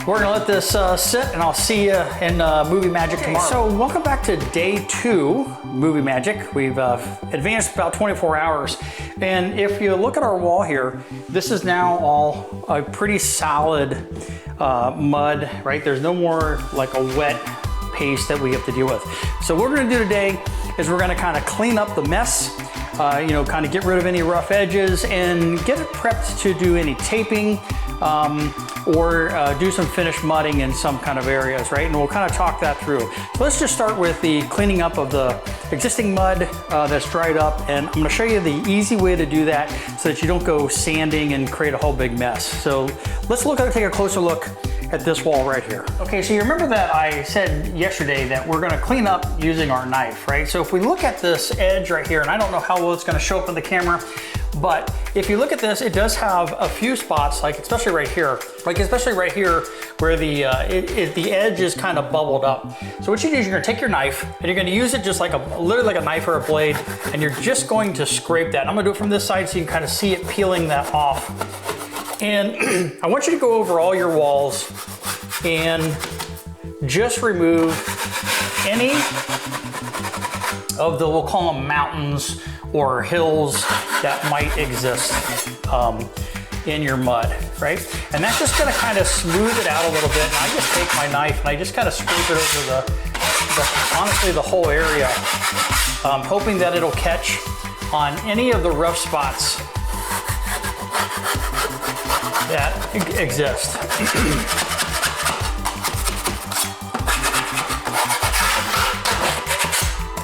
we're gonna let this sit, and I'll see you in Movie Magic tomorrow. So welcome back to day 2, Movie Magic. We've advanced about 24 hours. And if you look at our wall here, this is now all a pretty solid mud, right? There's no more like a wet paste that we have to deal with. So what we're gonna do today is we're gonna kind of clean up the mess, you know, kind of get rid of any rough edges and get it prepped to do any taping, or do some finished mudding in some kind of areas, right? And we'll kind of talk that through. So let's just start with the cleaning up of the existing mud that's dried up, and I'm gonna show you the easy way to do that so that you don't go sanding and create a whole big mess. So let's take a closer look at this wall right here. Okay, so you remember that I said yesterday that we're gonna clean up using our knife, right? So if we look at this edge right here, and I don't know how well it's gonna show up on the camera, but if you look at this, it does have a few spots, like especially right here where the edge is kind of bubbled up. So what you do is you're gonna take your knife and you're gonna use it just like literally like a knife or a blade, and you're just going to scrape that. I'm gonna do it from this side so you can kind of see it peeling that off. And I want you to go over all your walls and just remove any of the, we'll call them mountains or hills that might exist in your mud, right? And that's just gonna kind of smooth it out a little bit. And I just take my knife and I just kind of scrape it over honestly the whole area, hoping that it'll catch on any of the rough spots that exist.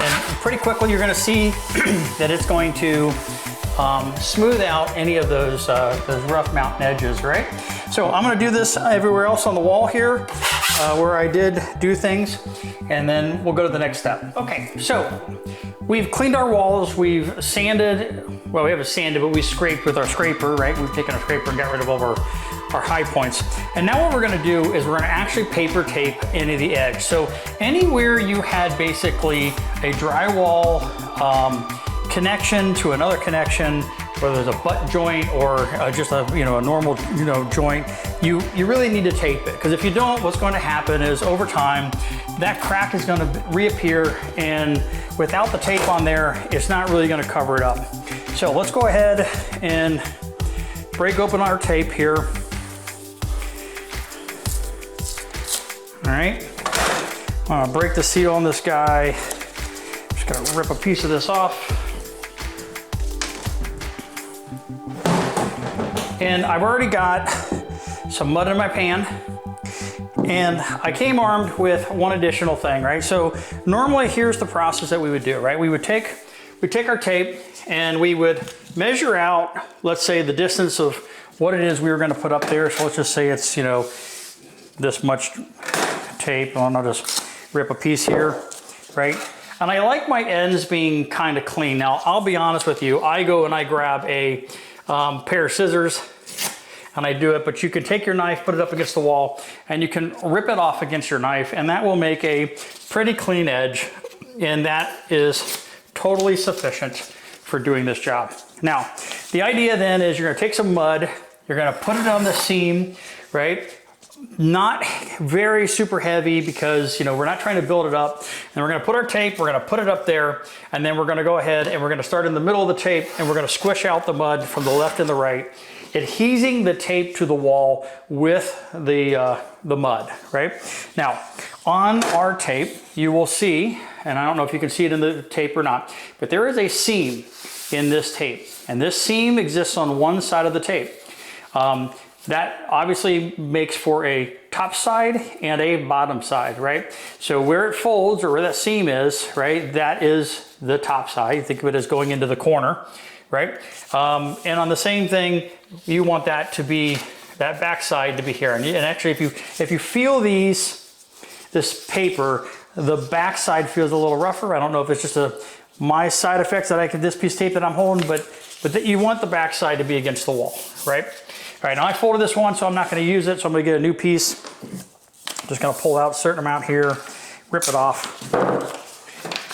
And pretty quickly you're gonna see that it's going to smooth out any of those rough mountain edges, right? So I'm gonna do this everywhere else on the wall here where I did do things, and then we'll go to the next step. Okay, so we've cleaned our walls, we've sanded, well, we haven't sanded, but we scraped with our scraper, right? We've taken a scraper and got rid of all our high points. And now what we're gonna do is we're gonna actually paper tape any of the edge. So anywhere you had basically a drywall connection to another connection, whether there's a butt joint or just a normal joint, you really need to tape it, because if you don't, what's going to happen is over time that crack is going to reappear, and without the tape on there, it's not really going to cover it up. So let's go ahead and break open our tape here. All right, I'm gonna break the seal on this guy. Just gonna rip a piece of this off. And I've already got some mud in my pan, And I came armed with one additional thing, right? So normally here's the process that we would do, right? We'd take our tape and we would measure out, let's say, the distance of what it is we were going to put up there. So let's just say it's, you know, this much tape. And I'll just rip a piece here, right? And I like my ends being kind of clean. Now, I'll be honest with you, I go and I grab a pair of scissors and I do it, but you can take your knife, put it up against the wall, and you can rip it off against your knife, and that will make a pretty clean edge, and that is totally sufficient for doing this job. Now, the idea then is you're gonna take some mud, you're gonna put it on the seam, right? Not very super heavy because, you know, we're not trying to build it up. And we're gonna put our tape, we're gonna put it up there, and then we're gonna go ahead and we're gonna start in the middle of the tape, and we're gonna squish out the mud from the left and the right, adhesing the tape to the wall with the mud, right? Now, on our tape, you will see, and I don't know if you can see it in the tape or not, but there is a seam in this tape, and this seam exists on one side of the tape. That obviously makes for a top side and a bottom side, right? So where it folds, or where that seam is, right, that is the top side. Think of it as going into the corner, right? And on the same thing, you want that to be, that back side to be here. And actually, if you feel this paper, the back side feels a little rougher. I don't know if it's just my side effects that I can, this piece of tape that I'm holding, but you want the back side to be against the wall, right? All right, now I folded this one, so I'm not gonna use it, so I'm gonna get a new piece. Just gonna pull out a certain amount here, rip it off.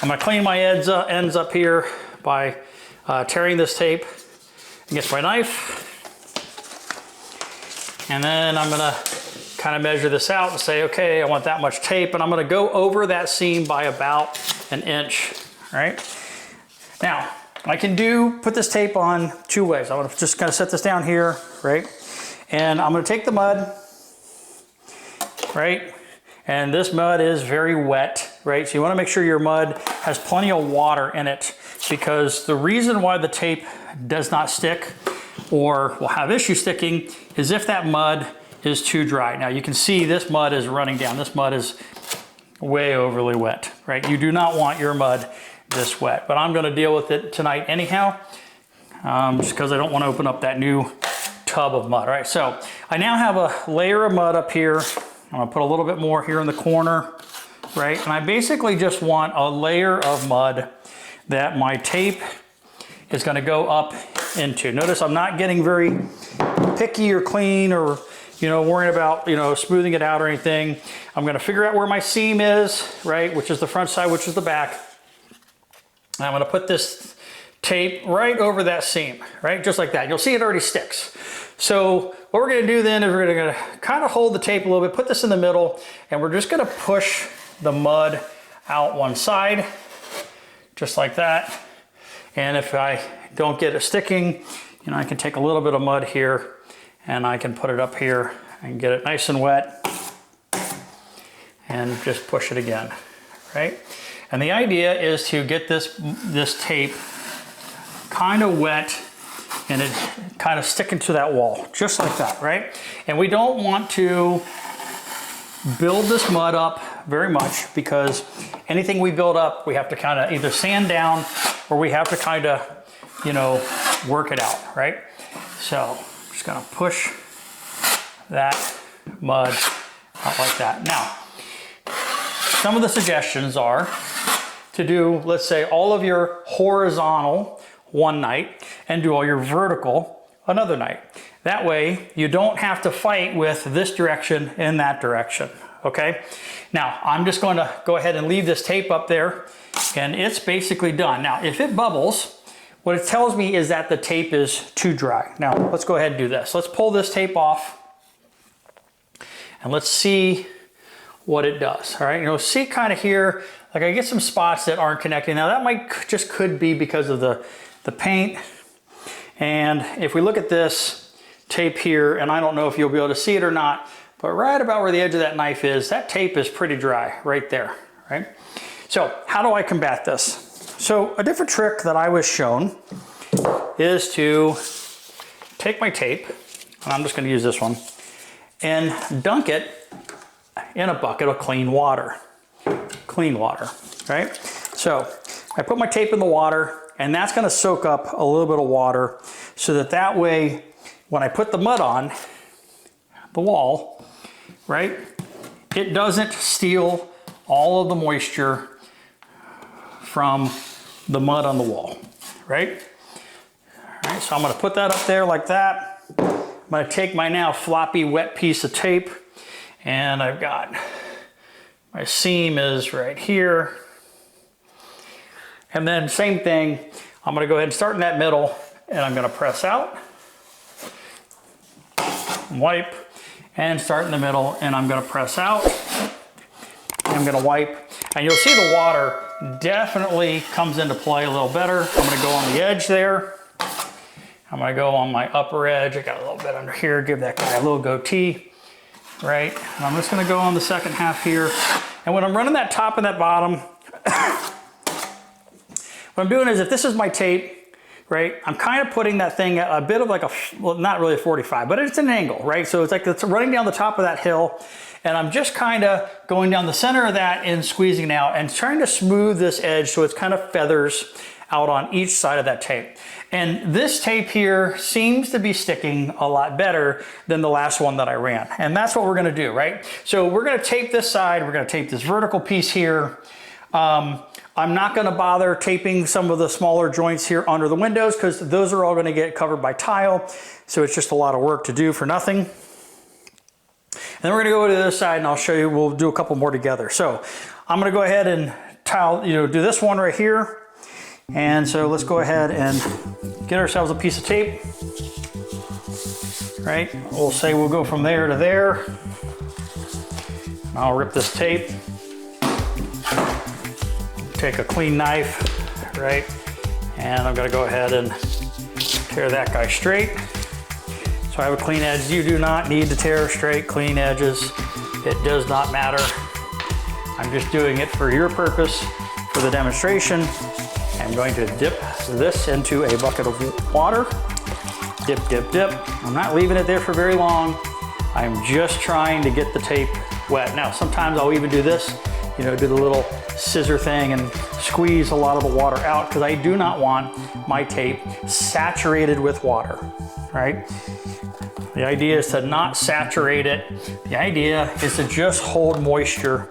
I'm gonna clean my ends up here by tearing this tape against my knife. And then I'm gonna kind of measure this out and say, okay, I want that much tape, and I'm gonna go over that seam by about an inch, all right? Now, I can put this tape on two ways. I'm gonna just kind of set this down here, right? And I'm gonna take the mud, right? And this mud is very wet, right? So you wanna make sure your mud has plenty of water in it, because the reason why the tape does not stick or will have issue sticking is if that mud is too dry. Now you can see this mud is running down. This mud is way overly wet, right? You do not want your mud this wet, but I'm gonna deal with it tonight anyhow, just because I don't want to open up that new tub of mud. All right, so I now have a layer of mud up here. I'm gonna put a little bit more here in the corner, right? And I basically just want a layer of mud that my tape is gonna go up into. Notice I'm not getting very picky or clean or, you know, worrying about, you know, smoothing it out or anything. I'm gonna figure out where my seam is, right? Which is the front side, which is the back. I'm gonna put this tape right over that seam, right? Just like that. You'll see it already sticks. So what we're gonna do then is we're gonna kind of hold the tape a little bit, put this in the middle, and we're just gonna push the mud out one side, just like that. And if I don't get it sticking, you know, I can take a little bit of mud here and I can put it up here and get it nice and wet and just push it again, right? And the idea is to get this tape kind of wet and it kind of sticking to that wall, just like that, right? And we don't want to build this mud up very much, because anything we build up, we have to kind of either sand down or we have to kind of, you know, work it out, right? So I'm just gonna push that mud out like that. Now, some of the suggestions are to do, let's say, all of your horizontal one night and do all your vertical another night. That way you don't have to fight with this direction and that direction, okay? Now, I'm just going to go ahead and leave this tape up there, and it's basically done. Now, if it bubbles, what it tells me is that the tape is too dry. Now, let's go ahead and do this. Let's pull this tape off and let's see what it does, all right? You'll see kind of here, like I get some spots that aren't connecting. Now that could be because of the paint. And if we look at this tape here, and I don't know if you'll be able to see it or not, but right about where the edge of that knife is, that tape is pretty dry right there, right? So how do I combat this? So a different trick that I was shown is to take my tape, and I'm just gonna use this one, and dunk it in a bucket of clean water. Clean water, right? So I put my tape in the water, and that's gonna soak up a little bit of water so that way, when I put the mud on the wall, right, it doesn't steal all of the moisture from the mud on the wall, right? All right, so I'm gonna put that up there like that. I'm gonna take my now floppy wet piece of tape, and I've got my seam is right here. And then same thing, I'm gonna go ahead and start in that middle, and I'm gonna press out, wipe, and start in the middle, and I'm gonna press out. I'm gonna wipe, and you'll see the water definitely comes into play a little better. I'm gonna go on the edge there. I'm gonna go on my upper edge. I got a little bit under here, give that guy a little goatee, right? And I'm just gonna go on the second half here. And when I'm running that top and that bottom, what I'm doing is, if this is my tape, right, I'm kind of putting that thing at a bit of like a, well, not really a 45, but it's an angle, right? So it's like it's running down the top of that hill, and I'm just kind of going down the center of that and squeezing it out and trying to smooth this edge so it's kind of feathers out on each side of that tape. And this tape here seems to be sticking a lot better than the last one that I ran. And that's what we're gonna do, right? So we're gonna tape this side, we're gonna tape this vertical piece here. I'm not gonna bother taping some of the smaller joints here under the windows, because those are all gonna get covered by tile. So it's just a lot of work to do for nothing. And then we're gonna go to this side, and I'll show you, we'll do a couple more together. So I'm gonna go ahead and do this one right here. And so let's go ahead and get ourselves a piece of tape, right? We'll say we'll go from there to there. I'll rip this tape, take a clean knife, right? And I'm gonna go ahead and tear that guy straight. So I have a clean edge. You do not need to tear straight, clean edges. It does not matter. I'm just doing it for your purpose, for the demonstration. I'm going to dip this into a bucket of water. Dip, dip, dip. I'm not leaving it there for very long. I'm just trying to get the tape wet. Now, sometimes I'll even do this, do the little scissor thing and squeeze a lot of the water out, because I do not want my tape saturated with water, right? The idea is to not saturate it. The idea is to just hold moisture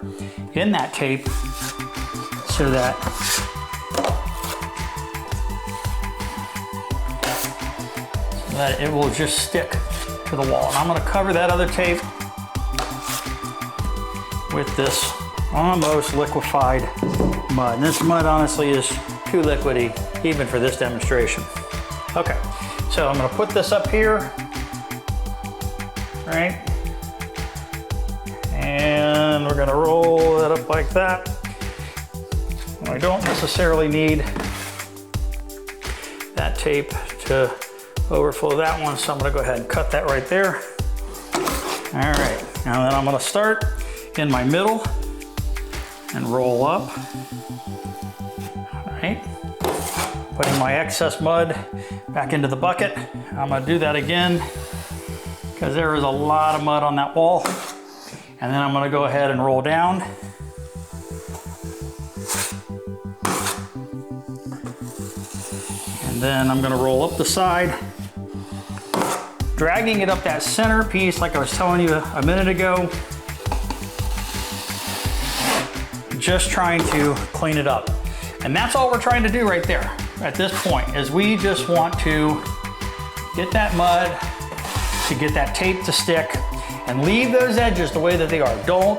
in that tape so that it will just stick to the wall. And I'm gonna cover that other tape with this almost liquefied mud. And this mud honestly is too liquidy, even for this demonstration. Okay, so I'm gonna put this up here, right? And we're gonna roll it up like that. I don't necessarily need that tape to overflow that one, so I'm gonna go ahead and cut that right there. All right, now then I'm gonna start in my middle and roll up. All right, putting my excess mud back into the bucket. I'm gonna do that again, because there is a lot of mud on that wall. And then I'm gonna go ahead and roll down. And then I'm gonna roll up the side, dragging it up that center piece like I was telling you a minute ago. Just trying to clean it up. And that's all we're trying to do right there at this point, is we just want to get that mud, to get that tape to stick, and leave those edges the way that they are. Don't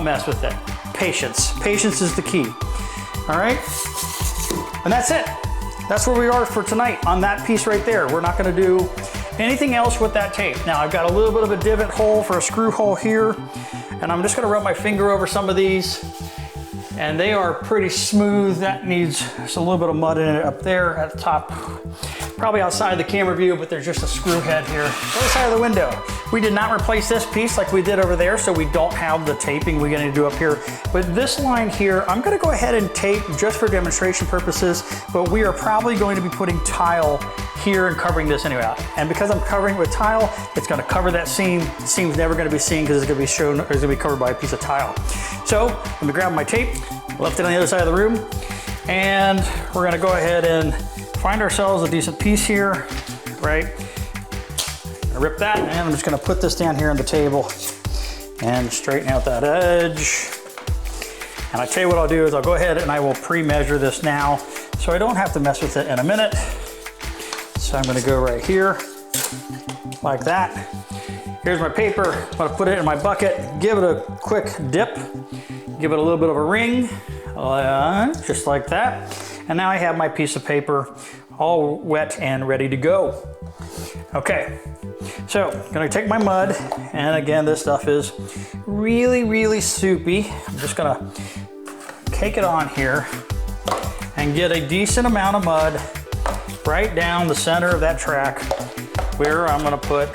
mess with it. Patience. Patience is the key. All right? And that's it. That's where we are for tonight on that piece right there. We're not gonna do anything else with that tape. Now I've got a little bit of a divot hole for a screw hole here, and I'm just gonna rub my finger over some of these, and they are pretty smooth. That needs just a little bit of mud in it up there at the top. probably outside the camera view, but there's just a screw head here. Other side of the window. We did not replace this piece like we did over there, so we don't have the taping we're gonna do up here. But this line here, I'm gonna go ahead and tape just for demonstration purposes, but we are probably going to be putting tile here and covering this anyway. And because I'm covering it with tile, it's gonna cover that seam. The seam's never gonna be seen because it's gonna be shown, or it's gonna be covered by a piece of tile. So I'm gonna grab my tape, left it on the other side of the room, and we're gonna go ahead and find ourselves a decent piece here, right? Rip that, and I'm just gonna put this down here on the table and straighten out that edge. And I tell you what I'll do is I'll go ahead and I will pre-measure this now so I don't have to mess with it in a minute. So I'm gonna go right here, like that. Here's my paper. I'm gonna put it in my bucket, give it a quick dip, give it a little bit of a ring, just like that. And now I have my piece of paper all wet and ready to go. Okay, so I'm gonna take my mud, and again, this stuff is really, really soupy. I'm just gonna cake it on here and get a decent amount of mud right down the center of that track where I'm gonna put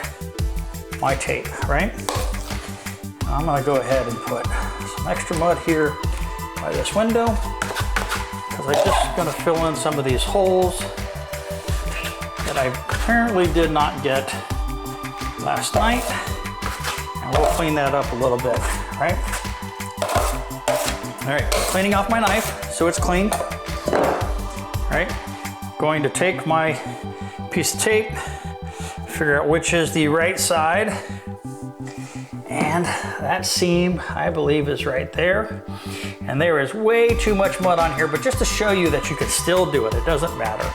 my tape, right? I'm gonna go ahead and put some extra mud here by this window, because I'm just gonna fill in some of these holes that I apparently did not get last night. And we'll clean that up a little bit, right? All right, cleaning off my knife so it's clean, right? Going to take my piece of tape, figure out which is the right side. And that seam, I believe, is right there. And there is way too much mud on here, but just to show you that you can still do it, it doesn't matter.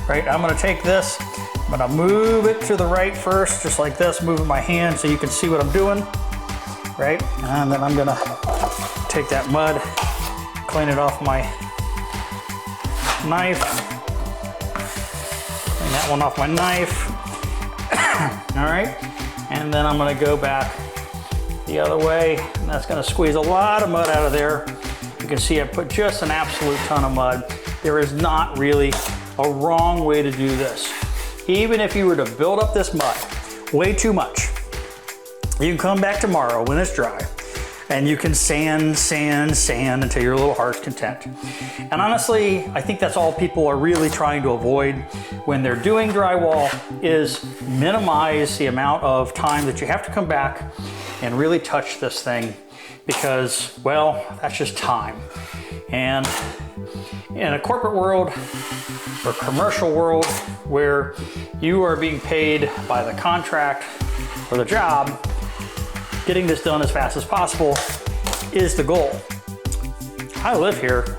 Right, I'm gonna take this, I'm gonna move it to the right first, just like this, moving my hand so you can see what I'm doing, right? And then I'm gonna take that mud, clean it off my knife, clean that one off my knife. All right, and then I'm gonna go back the other way, and that's gonna squeeze a lot of mud out of there. You can see I put just an absolute ton of mud. There is not really a wrong way to do this. Even if you were to build up this mud way too much, you can come back tomorrow when it's dry and you can sand until your little heart's content. And honestly, I think that's all people are really trying to avoid when they're doing drywall, is minimize the amount of time that you have to come back and really touch this thing, because, well, that's just time. And in a corporate world or commercial world where you are being paid by the contract or the job, getting this done as fast as possible is the goal. I live here.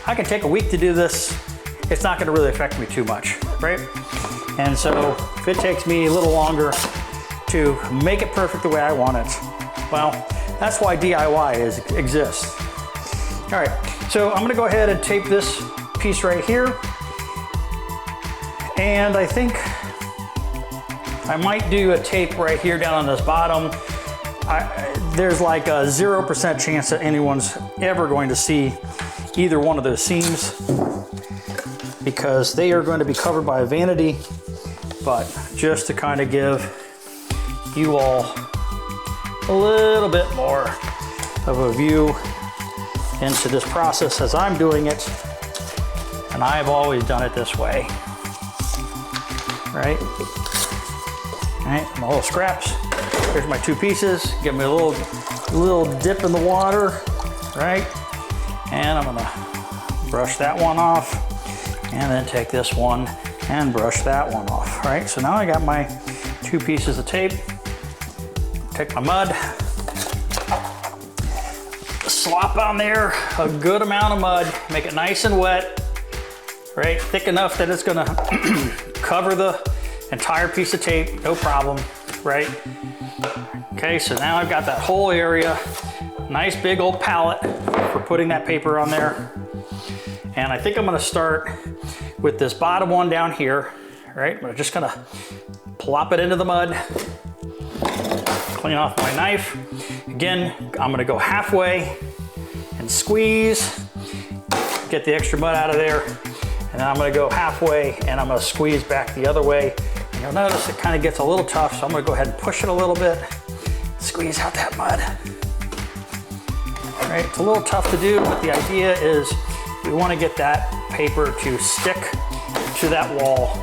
I can take a week to do this. It's not gonna really affect me too much, right? And so if it takes me a little longer to make it perfect the way I want it, well, that's why DIY exists. All right, so I'm gonna go ahead and tape this piece right here. And I think I might do a tape right here down on this bottom. There's like a 0% chance that anyone's ever going to see either one of those seams, because they are going to be covered by a vanity. But just to kind of give you all a little bit more of a view into this process as I'm doing it, and I've always done it this way, right? All right, my little scraps. Here's my two pieces. Give me a little dip in the water, right? And I'm gonna brush that one off, and then take this one and brush that one off, right? So now I got my two pieces of tape. Take my mud, slop on there a good amount of mud, make it nice and wet, right? Thick enough that it's gonna cover the entire piece of tape, no problem, right? Okay, so now I've got that whole area, nice big old pallet for putting that paper on there. And I think I'm gonna start with this bottom one down here, right? I'm just gonna plop it into the mud, clean off my knife. Again, I'm gonna go halfway and squeeze, get the extra mud out of there. And then I'm gonna go halfway and I'm gonna squeeze back the other way. And you'll notice it kind of gets a little tough, so I'm gonna go ahead and push it a little bit, squeeze out that mud. All right, it's a little tough to do, but the idea is we wanna get that paper to stick to that wall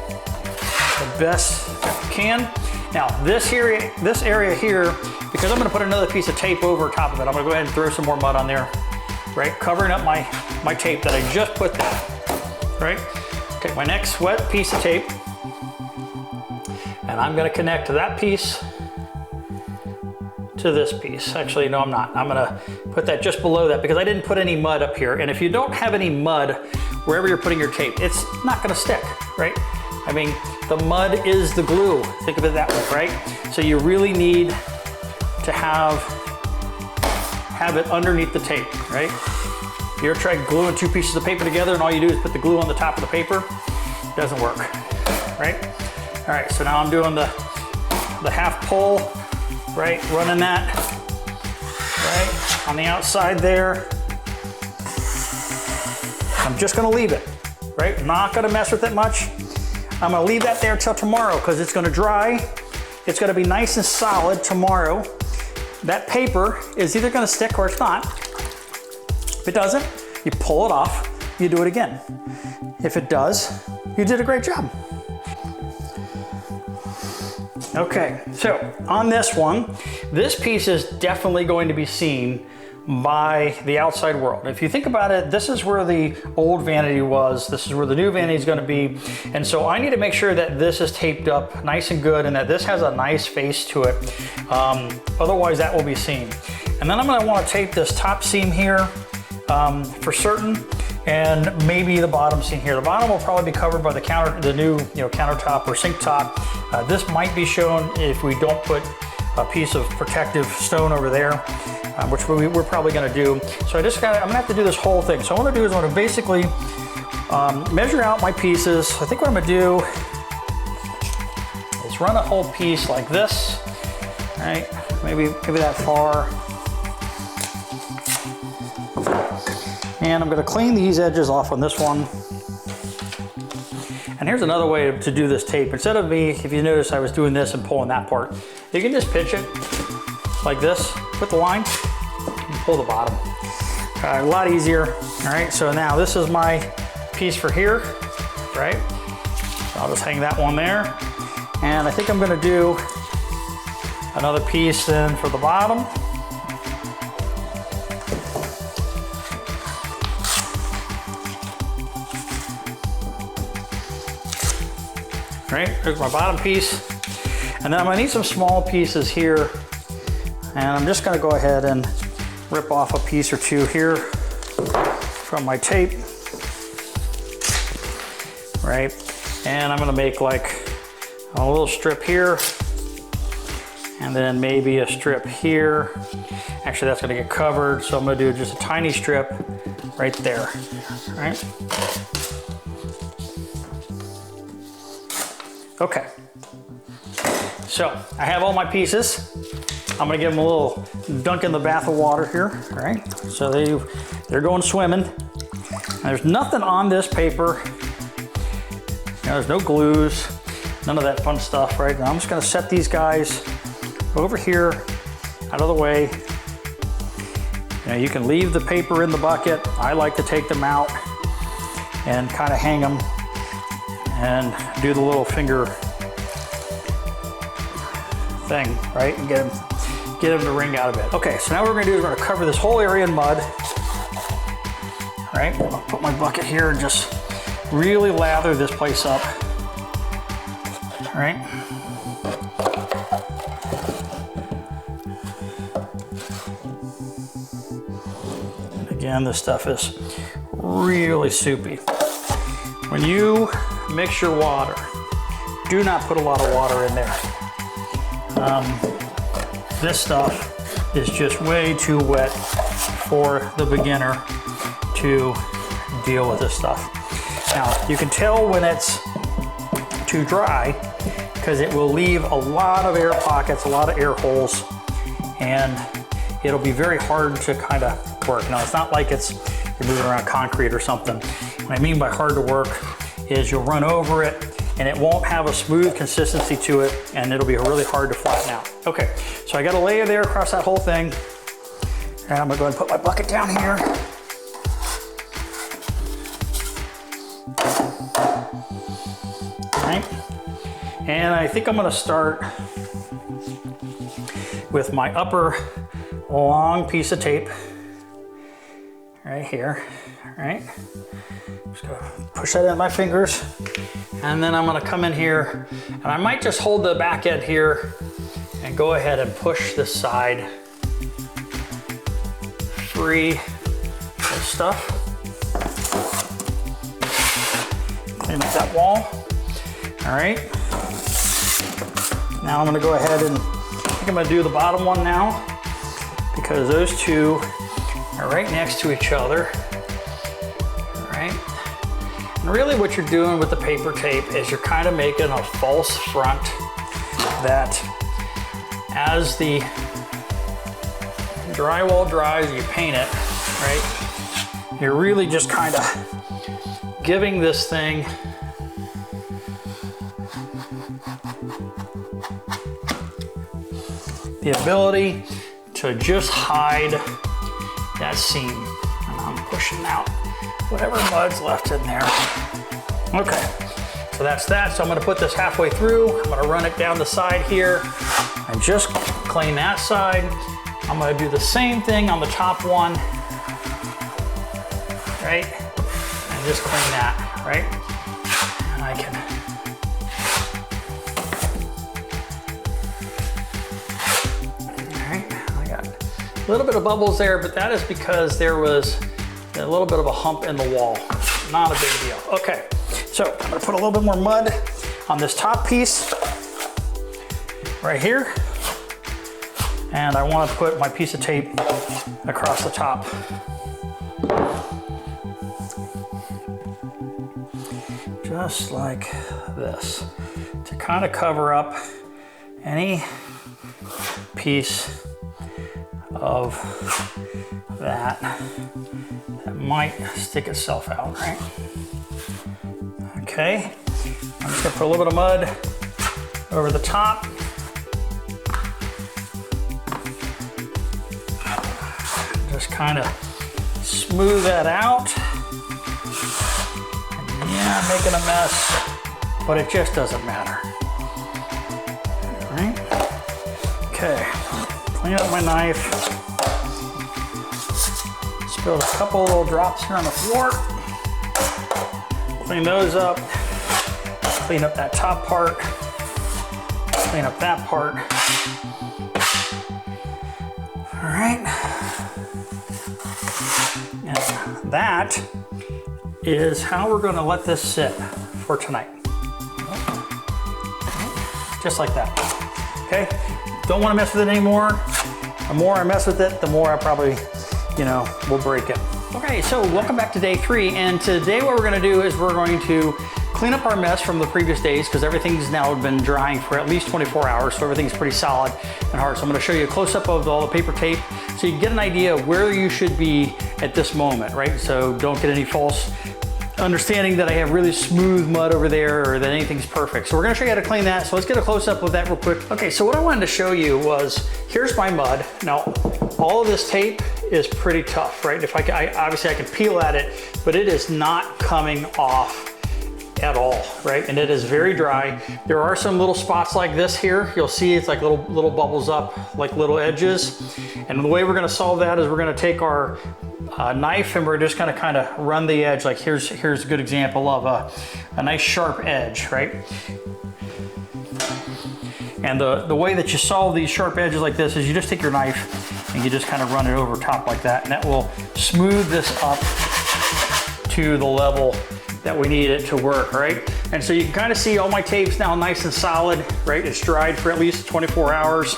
the best that we can. Now this area here, because I'm gonna put another piece of tape over top of it, I'm gonna go ahead and throw some more mud on there, right? Covering up my tape that I just put there, right? Take my next wet piece of tape, and I'm gonna connect to that piece to this piece. Actually, no, I'm not. I'm gonna put that just below that because I didn't put any mud up here. And if you don't have any mud wherever you're putting your tape, it's not gonna stick, right? I mean, the mud is the glue. Think of it that way, right? So you really need to have it underneath the tape, right? You ever tried gluing two pieces of paper together and all you do is put the glue on the top of the paper? It doesn't work, right? All right, so now I'm doing the half pull, right? Running that, right? On the outside there. I'm just gonna leave it, right? I'm not gonna mess with it much. I'm gonna leave that there till tomorrow because it's gonna dry. It's gonna be nice and solid tomorrow. That paper is either gonna stick or it's not. If it doesn't, you pull it off, you do it again. If it does, you did a great job. Okay, so on this one, this piece is definitely going to be seen by the outside world. If you think about it, this is where the old vanity was, this is where the new vanity is going to be, and so I need to make sure that this is taped up nice and good and that this has a nice face to it. Otherwise that will be seen. And then I'm going to want to tape this top seam here for certain, and maybe the bottom seam here. The bottom will probably be covered by the new countertop or sink top. This might be shown if we don't put a piece of protective stone over there, which we're probably gonna do. So I'm gonna have to do this whole thing. So what I'm gonna do is I'm gonna basically measure out my pieces. I think what I'm gonna do is run a whole piece like this, right? Maybe that far. And I'm gonna clean these edges off on this one. And here's another way to do this tape. Instead of me, if you notice, I was doing this and pulling that part. You can just pitch it like this, put the line, and pull the bottom. A lot easier, all right? So now this is my piece for here, right? So I'll just hang that one there. And I think I'm gonna do another piece then for the bottom. Right, there's my bottom piece. And then I'm gonna need some small pieces here. And I'm just gonna go ahead and rip off a piece or two here from my tape. Right, and I'm gonna make like a little strip here. And then maybe a strip here. Actually, that's gonna get covered. So I'm gonna do just a tiny strip right there, right? Okay, so I have all my pieces. I'm gonna give them a little dunk in the bath of water here, all right? So they're going swimming. And there's nothing on this paper. There's no glues, none of that fun stuff, right? Now I'm just gonna set these guys over here, out of the way. You can leave the paper in the bucket. I like to take them out and kind of hang them and do the little finger thing, right? And get them to wring out a bit. Okay, so now what we're gonna do is we're gonna cover this whole area in mud. All right, I'll put my bucket here and just really lather this place up. All right. And again, this stuff is really soupy. When you mix your water, do not put a lot of water in there. This stuff is just way too wet for the beginner to deal with this stuff. Now, you can tell when it's too dry because it will leave a lot of air pockets, a lot of air holes, and it'll be very hard to kind of work. Now, it's not like you're moving around concrete or something. What I mean by hard to work is you'll run over it and it won't have a smooth consistency to it, and it'll be really hard to flatten out. Okay, so I got a layer there across that whole thing. And I'm gonna go ahead and put my bucket down here. All right. And I think I'm gonna start with my upper long piece of tape right here. All right. Just gonna push that in my fingers. And then I'm gonna come in here and I might just hold the back end here and go ahead and push this side free of stuff. Clean up that wall. All right. Now I'm gonna go ahead and I think I'm gonna do the bottom one now because those two are right next to each other. All right. And really what you're doing with the paper tape is you're kind of making a false front that as the drywall dries, you paint it, right? You're really just kind of giving this thing the ability to just hide that seam. And I'm pushing out whatever mud's left in there. Okay, so that's that. So I'm gonna put this halfway through. I'm gonna run it down the side here and just clean that side. I'm gonna do the same thing on the top one, right? And just clean that, right? And I can a little bit of bubbles there, but that is because there was a little bit of a hump in the wall. Not a big deal. Okay, so I'm gonna put a little bit more mud on this top piece right here. And I wanna put my piece of tape across the top. Just like this, to kind of cover up any piece of that might stick itself out, right? Okay, I'm just gonna put a little bit of mud over the top. Just kind of smooth that out. Yeah, I'm making a mess, but it just doesn't matter. All right, okay. Clean up my knife. Spilled a couple little drops here on the floor. Clean those up. Clean up that top part. Clean up that part. All right. And that is how we're going to let this sit for tonight. Just like that. Okay? Don't want to mess with it anymore. The more I mess with it, the more I probably, will break it. Okay, so welcome back to day 3. And today what we're going to do is we're going to clean up our mess from the previous days because everything's now been drying for at least 24 hours. So everything's pretty solid and hard. So I'm going to show you a close-up of all the paper tape so you can get an idea of where you should be at this moment, right? So don't get any false understanding that I have really smooth mud over there or that anything's perfect. So we're gonna show you how to clean that. So let's get a close up with that real quick. Okay, so what I wanted to show you was, here's my mud. Now, all of this tape is pretty tough, right? If obviously I can peel at it, but it is not coming off at all, right? And it is very dry. There are some little spots like this here. You'll see it's like little bubbles up, like little edges. And the way we're gonna solve that is we're gonna take our knife and we're just gonna kind of run the edge. Like here's a good example of a nice sharp edge, right? And the way that you solve these sharp edges like this is you just take your knife and you just kind of run it over top like that, and that will smooth this up to the level that we need it to work, right? And so you can kind of see all my tape's now nice and solid, right? It's dried for at least 24 hours.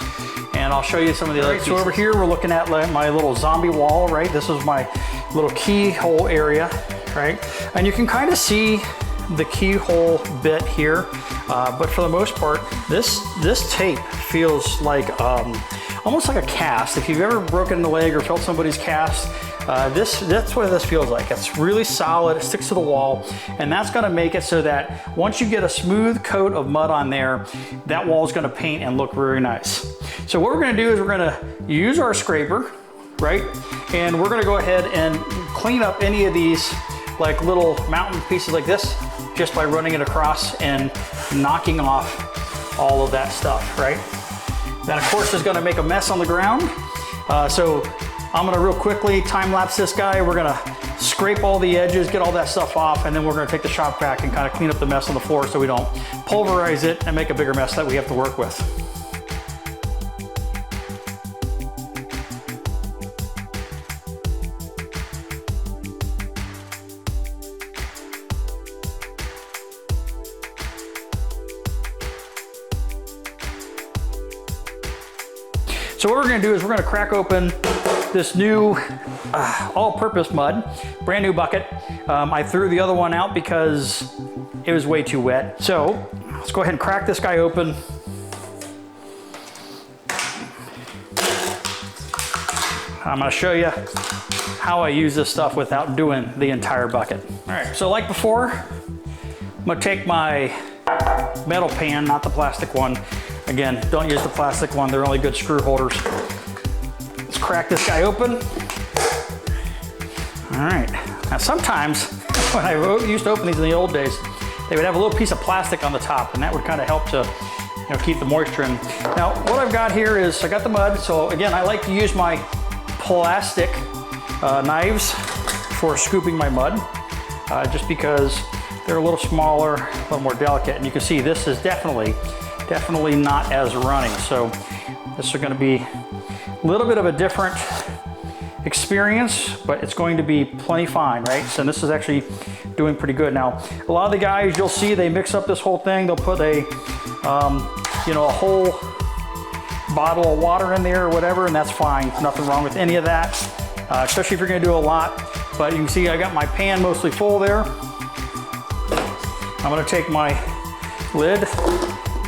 And I'll show you some of the other pieces. So over here, we're looking at my little zombie wall, right? This is my little keyhole area, right? And you can kind of see the keyhole bit here, but for the most part, this tape feels like almost like a cast. If you've ever broken a leg or felt somebody's cast, that's what this feels like. It's really solid, it sticks to the wall, and that's gonna make it so that once you get a smooth coat of mud on there, that wall is gonna paint and look very nice. So what we're gonna do is we're gonna use our scraper, right? And we're gonna go ahead and clean up any of these like little mountain pieces like this, just by running it across and knocking off all of that stuff, right? That of course is gonna make a mess on the ground. So I'm gonna real quickly time lapse this guy. We're gonna scrape all the edges, get all that stuff off, and then we're gonna take the shop vac and kind of clean up the mess on the floor so we don't pulverize it and make a bigger mess that we have to work with. So what we're gonna do is we're gonna crack open this new All Purpose Mud, brand new bucket. I threw the other one out because it was way too wet. So let's go ahead and crack this guy open. I'm gonna show you how I use this stuff without doing the entire bucket. All right, so like before, I'm gonna take my metal pan, not the plastic one. Again, don't use the plastic one, they're only good screw holders. Let's crack this guy open. All right, now sometimes when I used to open these in the old days, they would have a little piece of plastic on the top, and that would kind of help to keep the moisture in. Now, what I've got here is I got the mud, so again, I like to use my plastic knives for scooping my mud, just because they're a little smaller, a little more delicate, and you can see this is definitely not as runny. So this is going to be a little bit of a different experience, but it's going to be plenty fine, right? So this is actually doing pretty good. Now, a lot of the guys you'll see, they mix up this whole thing. They'll put a whole bottle of water in there or whatever, and that's fine. Nothing wrong with any of that, especially if you're going to do a lot. But you can see I got my pan mostly full there. I'm going to take my lid,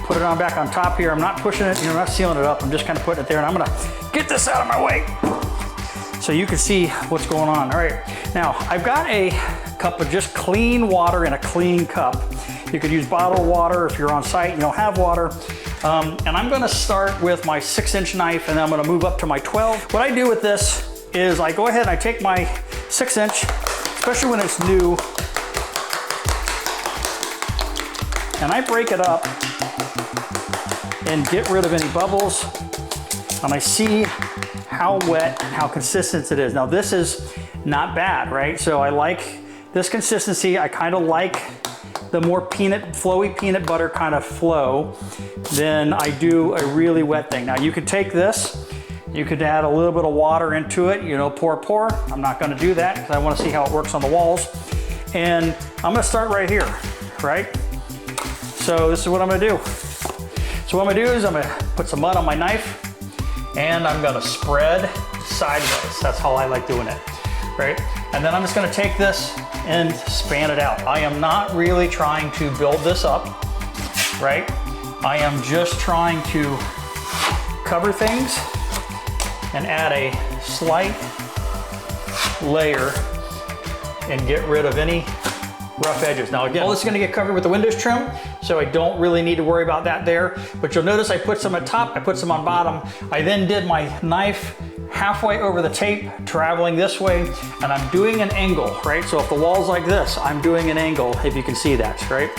put it on back on top here. I'm not pushing it, I'm not sealing it up. I'm just kind of putting it there, and I'm gonna get this out of my way so you can see what's going on. All right, now I've got a cup of just clean water in a clean cup. You could use bottled water if you're on site and you don't have water. And I'm gonna start with my 6-inch knife, and then I'm gonna move up to my 12. What I do with this is I go ahead and I take my 6-inch, especially when it's new, and I break it up and get rid of any bubbles, and I see how wet and how consistent it is. Now this is not bad, right? So I like this consistency. I kind of like the more flowy peanut butter kind of flow than I do a really wet thing. Now you could take this, you could add a little bit of water into it, pour. I'm not gonna do that because I wanna see how it works on the walls. And I'm gonna start right here, right? So this is what I'm gonna do. So what I'm gonna do is I'm gonna put some mud on my knife, and I'm gonna spread sideways. That's how I like doing it, right? And then I'm just gonna take this and span it out. I am not really trying to build this up, right? I am just trying to cover things and add a slight layer and get rid of any rough edges. Now again, all this is gonna get covered with the windows trim, so I don't really need to worry about that there. But you'll notice I put some at top, I put some on bottom. I then did my knife halfway over the tape, traveling this way, and I'm doing an angle, right? So if the wall's like this, I'm doing an angle, if you can see that, right?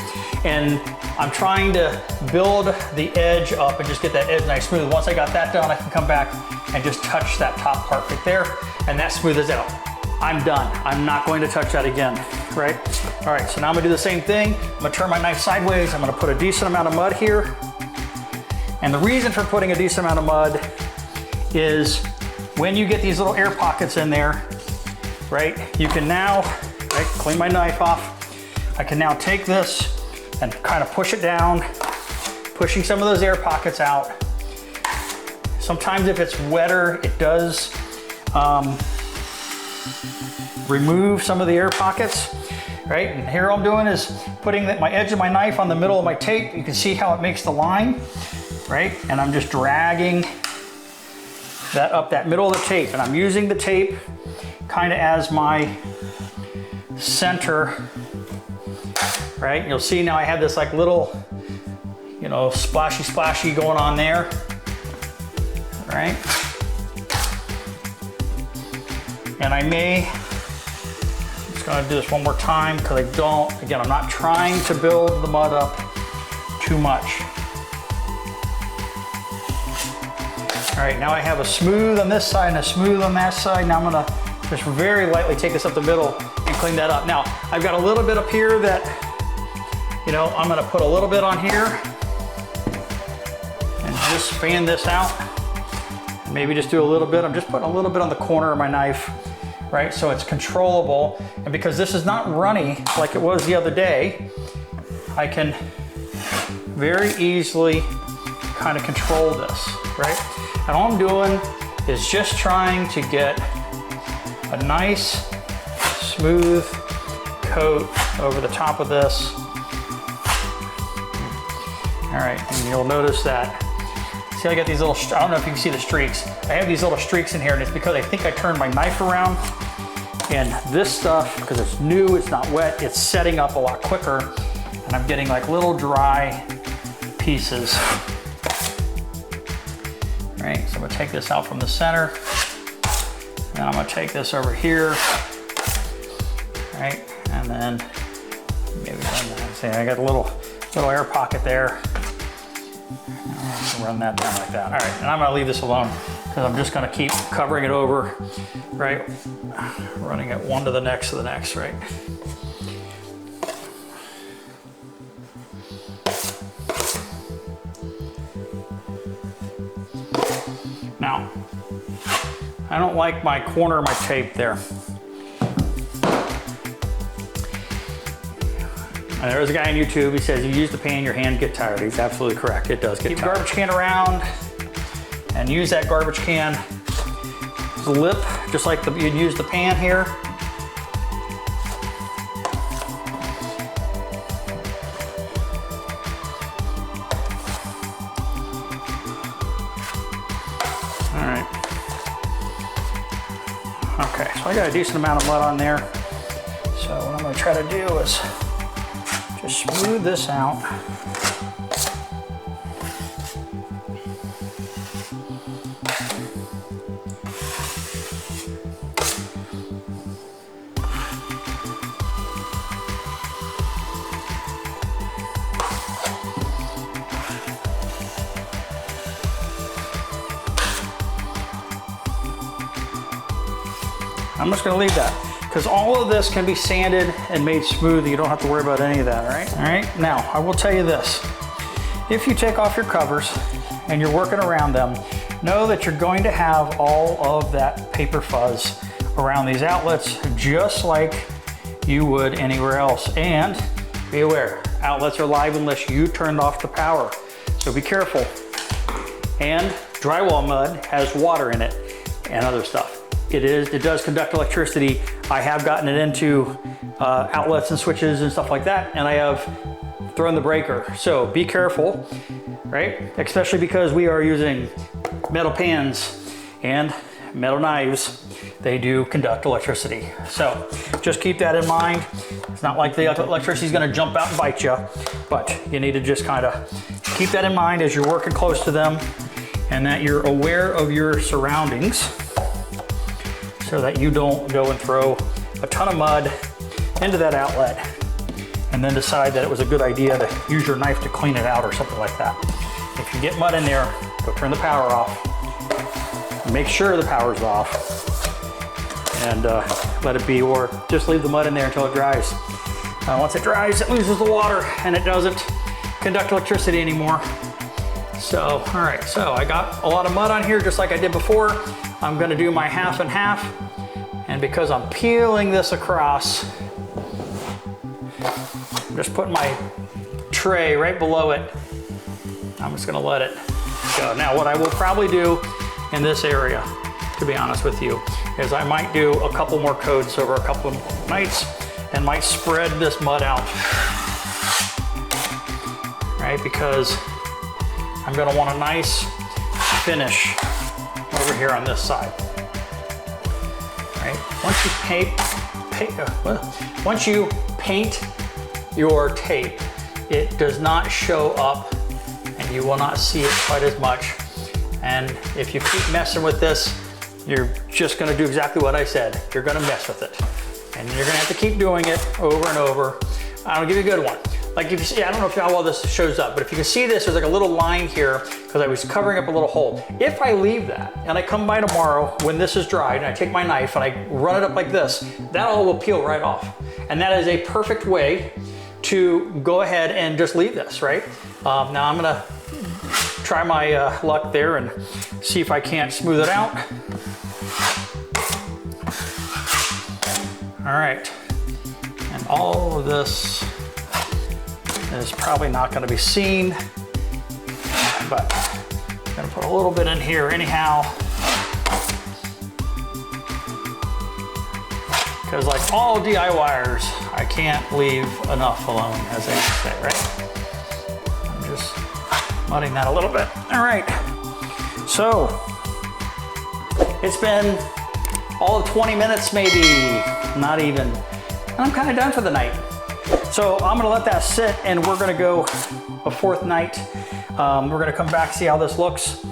And I'm trying to build the edge up and just get that edge nice smooth. Once I got that done, I can come back and just touch that top part right there, and that smooths out. I'm done. I'm not going to touch that again, right? All right, so now I'm gonna do the same thing. I'm gonna turn my knife sideways. I'm gonna put a decent amount of mud here. And the reason for putting a decent amount of mud is when you get these little air pockets in there, right? You can now, right, clean my knife off. I can now take this and kind of push it down, pushing some of those air pockets out. Sometimes if it's wetter, it does remove some of the air pockets, right? And here all I'm doing is putting my edge of my knife on the middle of my tape. You can see how it makes the line, right? And I'm just dragging that up that middle of the tape. And I'm using the tape kind of as my center, right? You'll see now I have this like little, you know, splashy going on there, right? And I may, I'm just gonna do this one more time because I'm not trying to build the mud up too much. All right, now I have a smooth on this side and a smooth on that side. Now I'm gonna just very lightly take this up the middle and clean that up. Now, I've got a little bit up here that, you know, I'm gonna put a little bit on here and just fan this out. Maybe just do a little bit. I'm just putting a little bit on the corner of my knife, right? So it's controllable. And because this is not runny like it was the other day, I can very easily kind of control this, right? And all I'm doing is just trying to get a nice, smooth coat over the top of this. All right, and you'll notice that, see I got these little, I don't know if you can see the streaks. I have these little streaks in here, and it's because I think I turned my knife around, and this stuff, because it's new, it's not wet, it's setting up a lot quicker, and I'm getting like little dry pieces. All right, so I'm gonna take this out from the center, and then I'm gonna take this over here, right? And then maybe run that. See, I got a little air pocket there. Run that down like that. All right, and I'm gonna leave this alone because I'm just gonna keep covering it over, right? Running it one to the next, right? Now, I don't like my corner of my tape there. And there's a guy on YouTube, he says, you use the pan, your hand get tired. He's absolutely correct, it does get tired. Keep the garbage can around and use that garbage can lip, just like you'd use the pan here. All right. Okay, so I got a decent amount of mud on there. So what I'm gonna try to do is just smooth this out. I'm just gonna leave that, because all of this can be sanded and made smooth. You don't have to worry about any of that, all right? All right, now I will tell you this. If you take off your covers and you're working around them, know that you're going to have all of that paper fuzz around these outlets, just like you would anywhere else. And be aware, outlets are live unless you turned off the power. So be careful. And drywall mud has water in it and other stuff. It does conduct electricity. I have gotten it into outlets and switches and stuff like that, and I have thrown the breaker. So be careful, right? Especially because we are using metal pans and metal knives. They do conduct electricity. So just keep that in mind. It's not like the electricity is gonna jump out and bite you, but you need to just kind of keep that in mind as you're working close to them, and that you're aware of your surroundings, so that you don't go and throw a ton of mud into that outlet and then decide that it was a good idea to use your knife to clean it out or something like that. If you get mud in there, go turn the power off. Make sure the power's off and let it be, or just leave the mud in there until it dries. Once it dries, it loses the water and it doesn't conduct electricity anymore. So, all right, so I got a lot of mud on here just like I did before. I'm gonna do my half and half, and because I'm peeling this across, I'm just putting my tray right below it. I'm just gonna let it go. Now what I will probably do in this area, to be honest with you, is I might do a couple more coats over a couple of nights and might spread this mud out, right? Because I'm gonna want a nice finish over here on this side. Right? Once you paint your tape, it does not show up and you will not see it quite as much. And if you keep messing with this, you're just gonna do exactly what I said. You're gonna mess with it. And you're gonna have to keep doing it over and over. I'll give you a good one. Like if you see, I don't know how well this shows up, but if you can see this, there's like a little line here because I was covering up a little hole. If I leave that and I come by tomorrow when this is dried and I take my knife and I run it up like this, that all will peel right off. And that is a perfect way to go ahead and just leave this, right? Now I'm gonna try my luck there and see if I can't smooth it out. All right, and all of this is probably not gonna be seen, but I'm gonna put a little bit in here anyhow. Because like all DIYers, I can't leave enough alone, as they say, right? I'm just mudding that a little bit. All right, so it's been all of 20 minutes maybe, not even. And I'm kind of done for the night. So I'm gonna let that sit and we're gonna go a fourth night. We're gonna come back, see how this looks.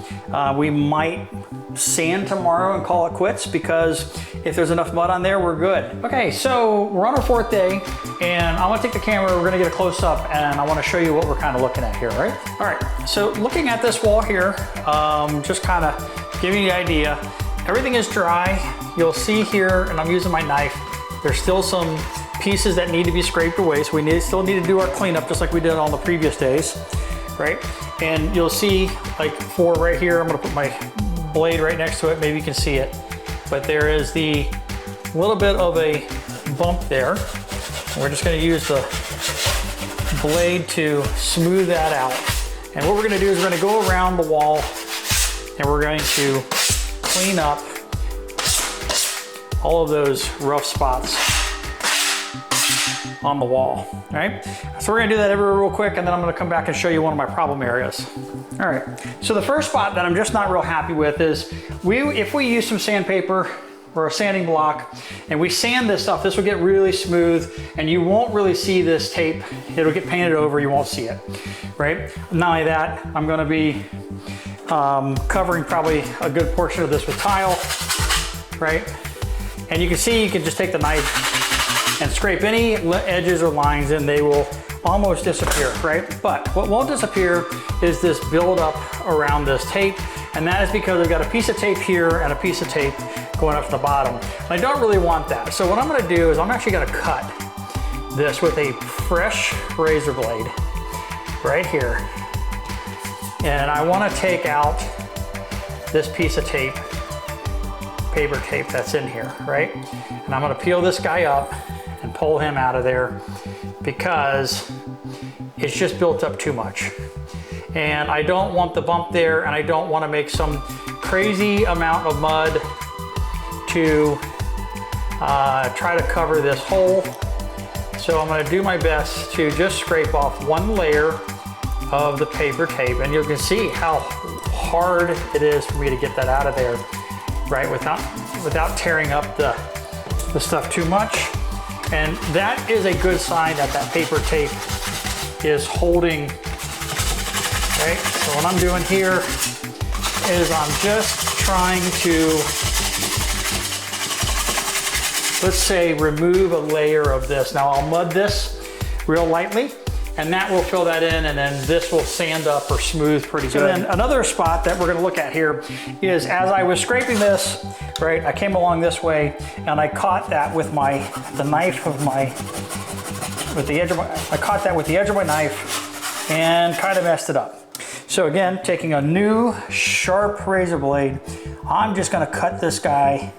We might sand tomorrow and call it quits because if there's enough mud on there, we're good. Okay, so we're on our fourth day and I'm gonna take the camera, we're gonna get a close up and I wanna show you what we're kind of looking at here, right? All right, so looking at this wall here, just kind of giving you the idea. Everything is dry. You'll see here, and I'm using my knife, there's still some pieces that need to be scraped away, so we still need to do our cleanup just like we did on the previous days, right? And you'll see, like for right here, I'm gonna put my blade right next to it, maybe you can see it, but there is the little bit of a bump there. We're just gonna use the blade to smooth that out. And what we're gonna do is we're gonna go around the wall and we're going to clean up all of those rough spots on the wall, right? So we're gonna do that real quick and then I'm gonna come back and show you one of my problem areas. All right, so the first spot that I'm just not real happy with is if we use some sandpaper or a sanding block and we sand this stuff, this will get really smooth and you won't really see this tape. It'll get painted over, you won't see it, right? Not only that, I'm gonna be covering probably a good portion of this with tile, right? And you can see, you can just take the knife and scrape any edges or lines and they will almost disappear, right? But what won't disappear is this buildup around this tape. And that is because I've got a piece of tape here and a piece of tape going up to the bottom. And I don't really want that. So what I'm gonna do is I'm actually gonna cut this with a fresh razor blade right here. And I wanna take out this piece of tape, paper tape that's in here, right? And I'm gonna peel this guy up and pull him out of there because it's just built up too much. And I don't want the bump there and I don't wanna make some crazy amount of mud to try to cover this hole. So I'm gonna do my best to just scrape off one layer of the paper tape and you can see how hard it is for me to get that out of there, right? Without tearing up the stuff too much. And that is a good sign that that paper tape is holding, right? So what I'm doing here is I'm just trying to, let's say, remove a layer of this. Now I'll mud this real lightly and that will fill that in and then this will sand up or smooth pretty good. And then another spot that we're gonna look at here is as I was scraping this, right, I came along this way and I caught that with the knife of my, I caught that with the edge of my knife and kind of messed it up. So again, taking a new sharp razor blade, I'm just gonna cut this guy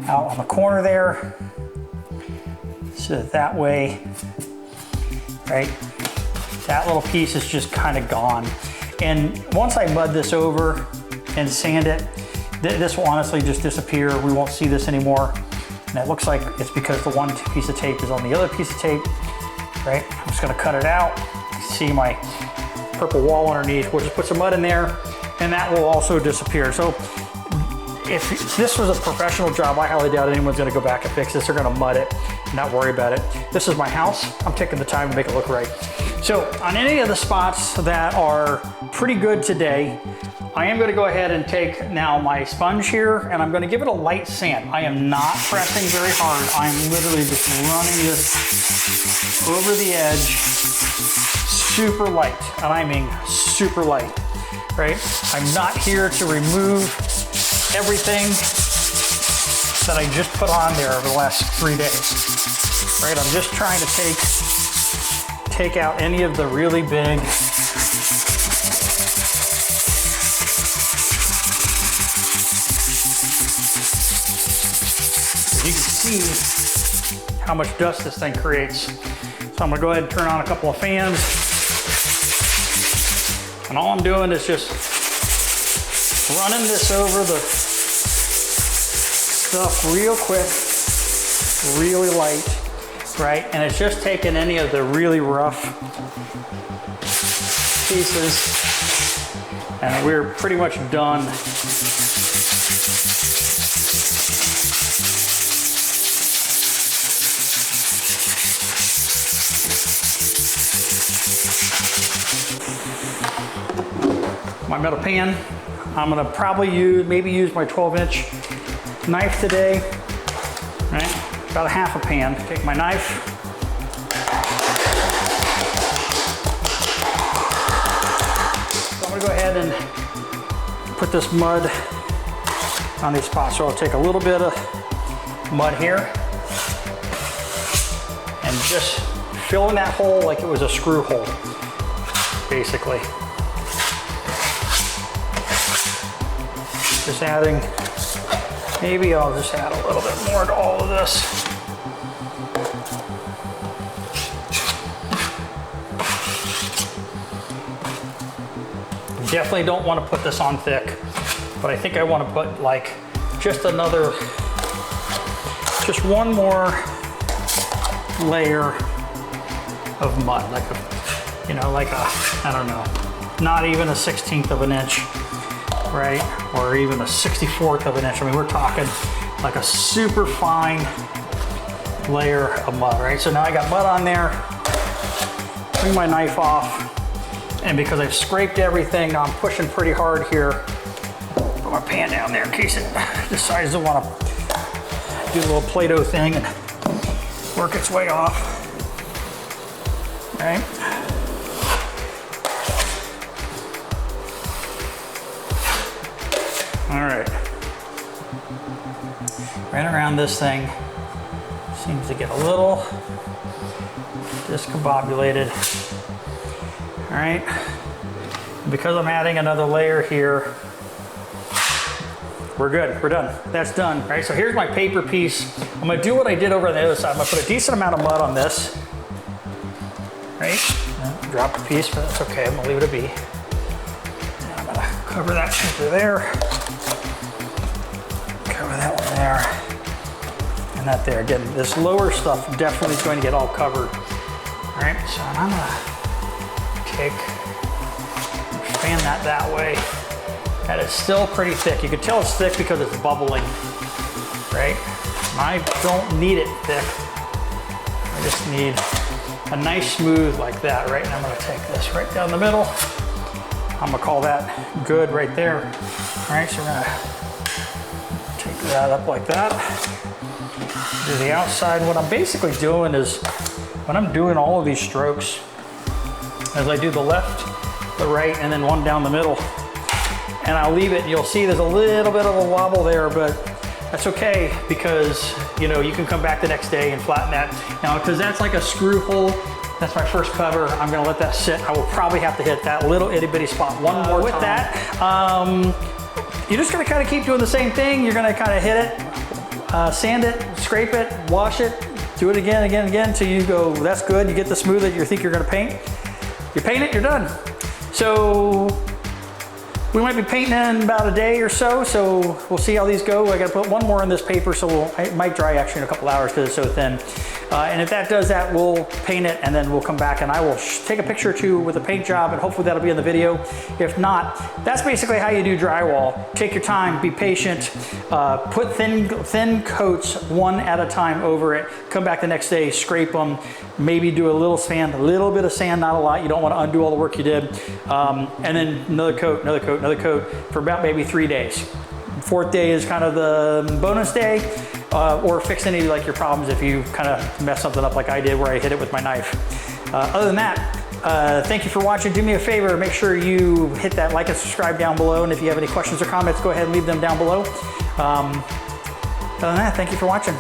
out on the corner there so that way, right, that little piece is just kind of gone. And once I mud this over and sand it, this will honestly just disappear. We won't see this anymore. And it looks like it's because the one piece of tape is on the other piece of tape, right? I'm just gonna cut it out. See my purple wall underneath. We'll just put some mud in there and that will also disappear. So if this was a professional job, I highly doubt anyone's gonna go back and fix this. They're gonna mud it, not worry about it. This is my house. I'm taking the time to make it look right. So on any of the spots that are pretty good today, I am gonna go ahead and take now my sponge here and I'm gonna give it a light sand. I am not pressing very hard. I'm literally just running this over the edge, super light, and I mean super light, right? I'm not here to remove everything that I just put on there over the last 3 days, right? I'm just trying to take out any of the really big you can see how much dust this thing creates. So I'm gonna go ahead and turn on a couple of fans. And all I'm doing is just running this over the stuff real quick, really light, right? And it's just taking any of the really rough pieces and we're pretty much done. My metal pan, I'm gonna probably maybe use my 12-inch knife today, right? About a half a pan. Take my knife. So I'm gonna go ahead and put this mud on these spots. So I'll take a little bit of mud here and just fill in that hole like it was a screw hole, basically. Just adding, maybe I'll just add a little bit more to all of this. Definitely don't want to put this on thick, but I think I want to put like just one more layer of mud, like a, you know, like a, I don't know, not even a 1/16 of an inch. Right? Or even a 1/64 of an inch. I mean, we're talking like a super fine layer of mud, right? So now I got mud on there. Bring my knife off. And because I've scraped everything, now I'm pushing pretty hard here. Put my pan down there in case it decides to want to do a little Play-Doh thing and work its way off. Right? All right, right around this thing, seems to get a little discombobulated. All right, and because I'm adding another layer here, we're good, we're done, that's done. All right, so here's my paper piece. I'm gonna do what I did over on the other side. I'm gonna put a decent amount of mud on this, right? Drop the piece, but that's okay, I'm gonna leave it be. And I'm gonna cover that over there. That one there, and that there. Again, this lower stuff definitely is going to get all covered. All right, so I'm gonna fan that way. That is still pretty thick. You can tell it's thick because it's bubbling, right? I don't need it thick. I just need a nice smooth like that, right? And I'm gonna take this right down the middle. I'm gonna call that good right there. All right, so we're gonna take that up like that. Do the outside. What I'm basically doing is, when I'm doing all of these strokes, as I do the left, the right, and then one down the middle, and I'll leave it, and you'll see there's a little bit of a wobble there, but that's okay, because you know, you can come back the next day and flatten that. Now, because that's like a screw hole, that's my first cover, I'm gonna let that sit. I will probably have to hit that little itty bitty spot one more time. With that, you're just gonna kind of keep doing the same thing. You're gonna kind of hit it, sand it, scrape it, wash it, do it again, until you go, that's good. You get the smooth that you think you're gonna paint. You paint it, you're done. So We might be painting in about a day or so, so we'll see how these go. I gotta put one more in this paper, so it might dry actually in a couple hours because it's so thin. And if that does that, we'll paint it and then we'll come back and I will take a picture or two with a paint job and hopefully that'll be in the video. If not, that's basically how you do drywall. Take your time, be patient, put thin coats one at a time over it, come back the next day, scrape them, maybe do a little sand, a little bit of sand, not a lot. You don't want to undo all the work you did. And then another coat, another coat, another coat for about maybe 3 days. Fourth day is kind of the bonus day, or fix any like your problems if you kind of mess something up like I did where I hit it with my knife. Other than that, thank you for watching. Do me a favor, make sure you hit that like and subscribe down below. And if you have any questions or comments, go ahead and leave them down below. Other than that, thank you for watching.